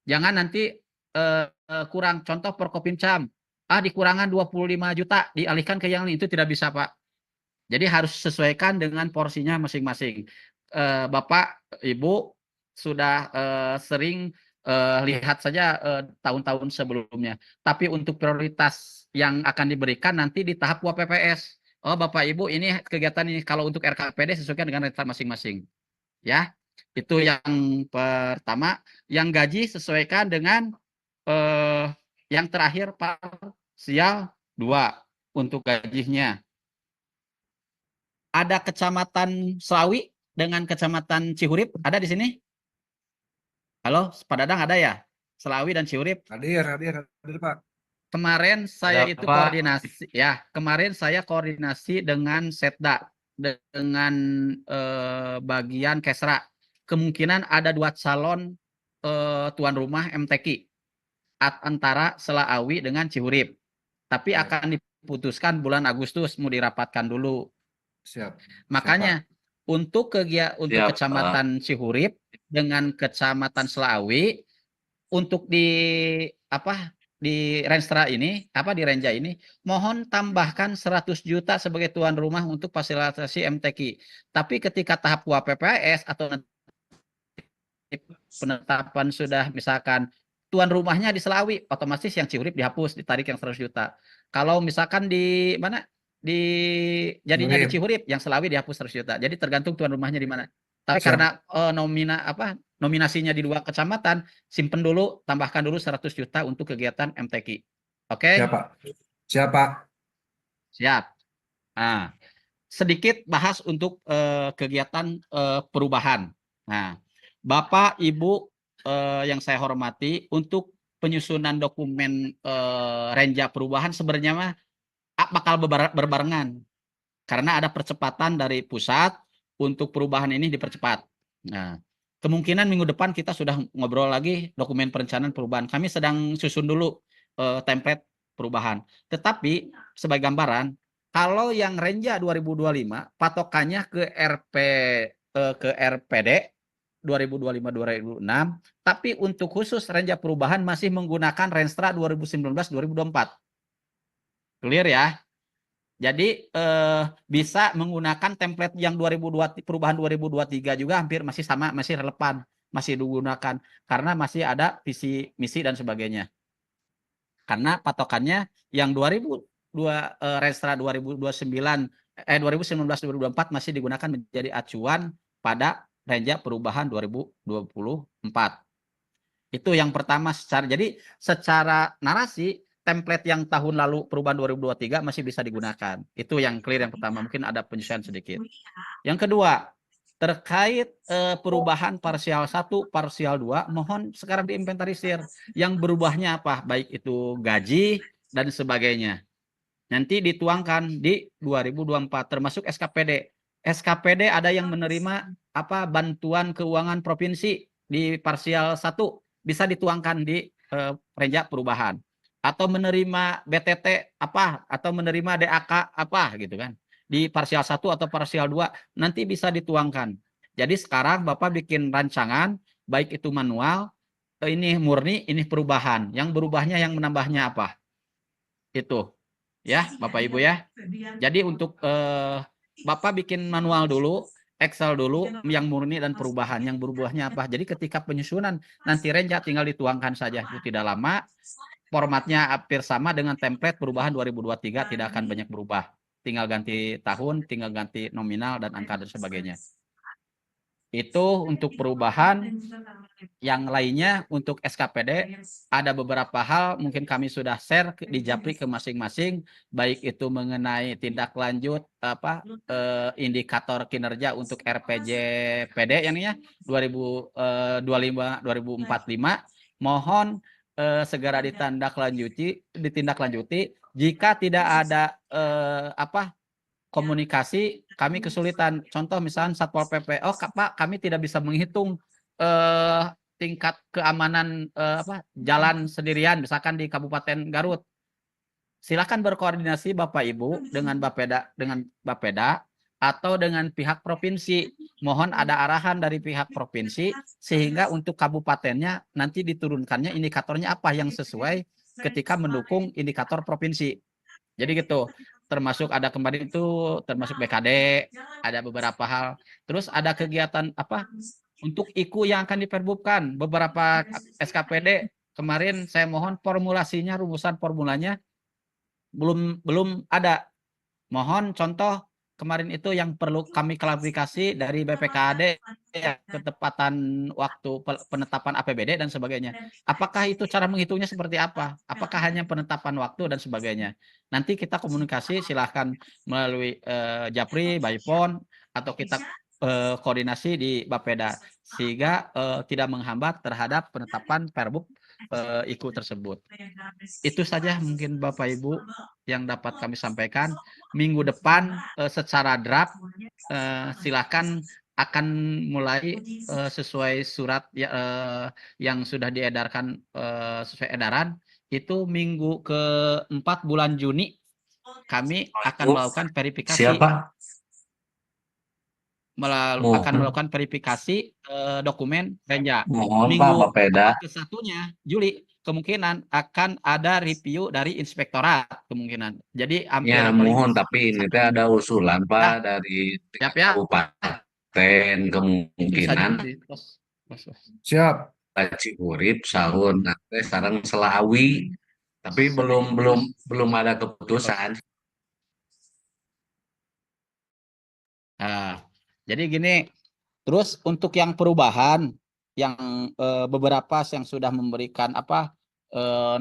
Jangan nanti kurang. Contoh Forkopimcam, dikurangan 25 juta, dialihkan ke yang lain, itu tidak bisa Pak. Jadi harus sesuaikan dengan porsinya masing-masing. Bapak, Ibu sudah sering lihat saja tahun-tahun sebelumnya. Tapi untuk prioritas yang akan diberikan nanti di tahap WPPS. Oh Bapak Ibu, ini kegiatan ini kalau untuk RKPD sesuaikan dengan rentang masing-masing. Ya, itu yang pertama. Yang gaji sesuaikan dengan yang terakhir parsial 2 untuk gajinya. Ada Kecamatan Selawi dengan Kecamatan Cihurip, ada di sini? Halo, Pak Dadang ada ya? Selawi dan Cihurip. Hadir Pak. Kemarin saya Ada, itu Pak. koordinasi ya. Kemarin saya koordinasi dengan Setda, dengan bagian Kesra. Kemungkinan ada 2 calon tuan rumah MTQ antara Selawi dengan Cihurip. Tapi akan diputuskan bulan Agustus, mau dirapatkan dulu. Siap. Makanya untuk Siap, Kecamatan Cihurip dengan Kecamatan Selawi, untuk di renstra ini, di renja ini, mohon tambahkan 100 juta sebagai tuan rumah untuk fasilitasi MTQ. Tapi ketika tahap WPPS atau penetapan sudah misalkan tuan rumahnya di Selawi, otomatis yang Cihurip dihapus, ditarik yang 100 juta. Kalau misalkan di mana? Jadinya di Cihurip, yang Selawi dihapus 100 juta. Jadi tergantung tuan rumahnya di mana. Tapi karena nominasinya di 2 kecamatan, simpen dulu, tambahkan dulu 100 juta untuk kegiatan MTQ. Oke? Siap Pak. Siap. Nah, sedikit bahas untuk kegiatan perubahan. Nah, Bapak, Ibu yang saya hormati, untuk penyusunan dokumen renja perubahan sebenarnya mah bakal berbarengan. Karena ada percepatan dari pusat untuk perubahan ini dipercepat. Nah, kemungkinan minggu depan kita sudah ngobrol lagi dokumen perencanaan perubahan. Kami sedang susun dulu template perubahan. Tetapi sebagai gambaran, kalau yang Renja 2025 patokannya ke RPD 2025-2026, tapi untuk khusus Renja perubahan masih menggunakan Renstra 2019-2024. Clear ya? Jadi bisa menggunakan template yang 2020 perubahan 2023 juga hampir masih sama, masih relevan, masih digunakan karena masih ada visi misi dan sebagainya. Karena patokannya yang 2002 Renstra 2019 2024 masih digunakan menjadi acuan pada Renja perubahan 2024. Itu yang pertama jadi secara narasi template yang tahun lalu perubahan 2023 masih bisa digunakan. Itu yang clear yang pertama, mungkin ada penyesuaian sedikit. Yang kedua, terkait perubahan parsial 1, parsial 2, mohon sekarang diinventarisir. Yang berubahnya apa? Baik itu gaji dan sebagainya. Nanti dituangkan di 2024 termasuk SKPD. SKPD ada yang menerima bantuan keuangan provinsi di parsial 1 bisa dituangkan di Renja perubahan atau menerima BTT atau menerima DAK gitu kan. Di parsial 1 atau parsial 2 nanti bisa dituangkan. Jadi sekarang Bapak bikin rancangan baik itu manual, ini murni, ini perubahan. Yang berubahnya yang menambahnya apa? Itu. Ya, Bapak Ibu ya. Jadi untuk Bapak bikin manual dulu, Excel dulu yang murni dan perubahan. Yang berubahnya apa? Jadi ketika penyusunan nanti Renja tinggal dituangkan saja. Itu tidak lama. Formatnya hampir sama dengan template perubahan 2023, tidak akan banyak berubah. Tinggal ganti tahun, tinggal ganti nominal dan angka dan sebagainya. Itu untuk perubahan. Yang lainnya untuk SKPD ada beberapa hal mungkin kami sudah share di Japri ke masing-masing, baik itu mengenai tindak lanjut indikator kinerja untuk RPJ PD yang ini ya 2025-2045 mohon segera ditindaklanjuti jika tidak ada komunikasi kami kesulitan. Contoh misalnya Satpol PP, Pak kami tidak bisa menghitung tingkat keamanan jalan sendirian misalkan di Kabupaten Garut. Silakan berkoordinasi Bapak Ibu dengan Bapeda atau dengan pihak provinsi. Mohon ada arahan dari pihak provinsi sehingga untuk kabupatennya nanti diturunkannya indikatornya apa yang sesuai ketika mendukung indikator provinsi. Jadi gitu. Termasuk ada kemarin itu termasuk BKD, ada beberapa hal. Terus ada kegiatan untuk IKU yang akan diperbubkan, beberapa SKPD kemarin saya mohon formulasinya, rumusan formulanya belum ada. Mohon contoh kemarin itu yang perlu kami klarifikasi dari BPKAD ketepatan waktu penetapan APBD dan sebagainya. Apakah itu cara menghitungnya seperti apa? Apakah hanya penetapan waktu dan sebagainya? Nanti kita komunikasi silahkan melalui Japri, by phone atau kita koordinasi di Bapeda sehingga tidak menghambat terhadap penetapan Perbub IKU tersebut. Itu saja mungkin Bapak Ibu yang dapat kami sampaikan. Minggu depan secara draft silakan akan mulai sesuai surat yang sudah diedarkan sesuai edaran itu minggu ke-4 bulan Juni kami akan melakukan verifikasi. Siapa? Akan melakukan verifikasi dokumen Renja. Mohon Pak Minggu Bapeda. ke-1-nya Juli kemungkinan akan ada review dari inspektorat kemungkinan. Jadi hampir Ya mohon tapi ini teh ada usulan Pak dari siap ya. kabupaten kemungkinan Siap. Cihurip Sahun nanti sekarang Selawi tapi belum ada keputusan. Nah, jadi gini, terus untuk yang perubahan, yang beberapa yang sudah memberikan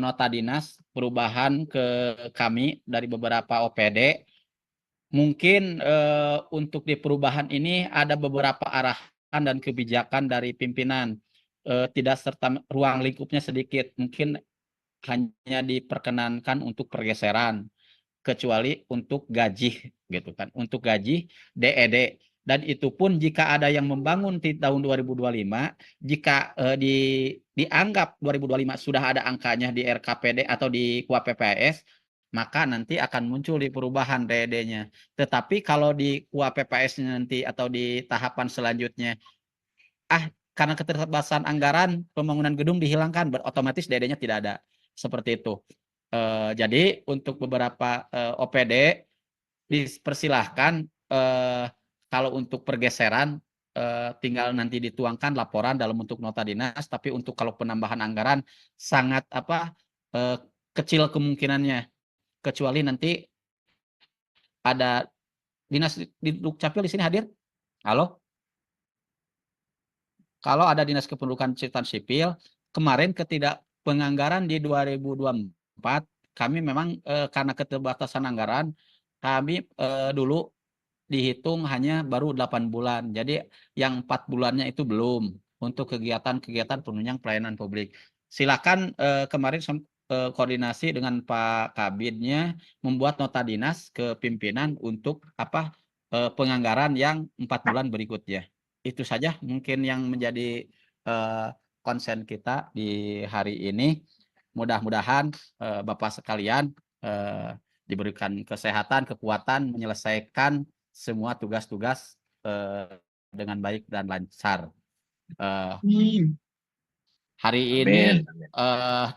nota dinas perubahan ke kami dari beberapa OPD, mungkin untuk di perubahan ini ada beberapa arahan dan kebijakan dari pimpinan, tidak serta ruang lingkupnya sedikit, mungkin hanya diperkenankan untuk pergeseran, kecuali untuk gaji gitu kan, untuk gaji DED. Dan itu pun jika ada yang membangun di tahun 2025, jika dianggap 2025 sudah ada angkanya di RKPD atau di KUAPPAS, maka nanti akan muncul di perubahan DED-nya. Tetapi kalau di KUAPPAS nanti atau di tahapan selanjutnya, karena keterbatasan anggaran pembangunan gedung dihilangkan, otomatis DED-nya tidak ada. Seperti itu. Jadi untuk beberapa OPD dipersilahkan kalau untuk pergeseran tinggal nanti dituangkan laporan dalam bentuk nota dinas, tapi untuk kalau penambahan anggaran sangat kecil kemungkinannya, kecuali nanti ada dinas di Dukcapil di sini hadir. Halo? Kalau ada dinas kependudukan catatan sipil, kemarin ketidakpenganggaran di 2024, kami memang karena keterbatasan anggaran, kami dulu dihitung hanya baru 8 bulan. Jadi yang 4 bulannya itu belum untuk kegiatan-kegiatan penunjang pelayanan publik. Silakan kemarin koordinasi dengan Pak Kabinnya membuat nota dinas ke pimpinan untuk penganggaran yang 4 bulan berikutnya. Itu saja mungkin yang menjadi konsen kita di hari ini. Mudah-mudahan Bapak sekalian diberikan kesehatan, kekuatan, menyelesaikan semua tugas-tugas dengan baik dan lancar. Amin. Hari ini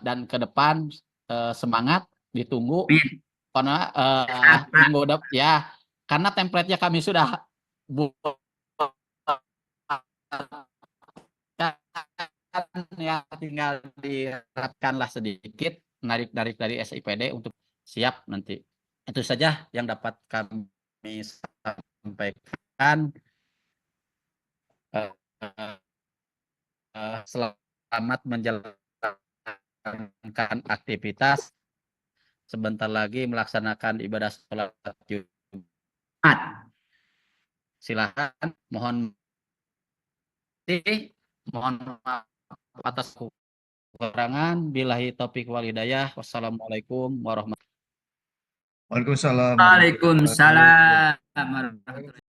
dan ke depan semangat, ditunggu karena minggu depan ya, karena template-nya kami sudah buat ya, tinggal diterapkanlah sedikit, narik dari SIPD untuk siap nanti. Itu saja yang dapat kami sampaikan. Selamat menjalankan aktivitas. Sebentar lagi melaksanakan ibadah sholat Jumat. Silakan, mohon maaf atas kekurangan. Billahi taufik wal hidayah. Wassalamualaikum warahmatullahi wabarakatuh. Waalaikumsalam. Waalaikumsalam warahmatullahi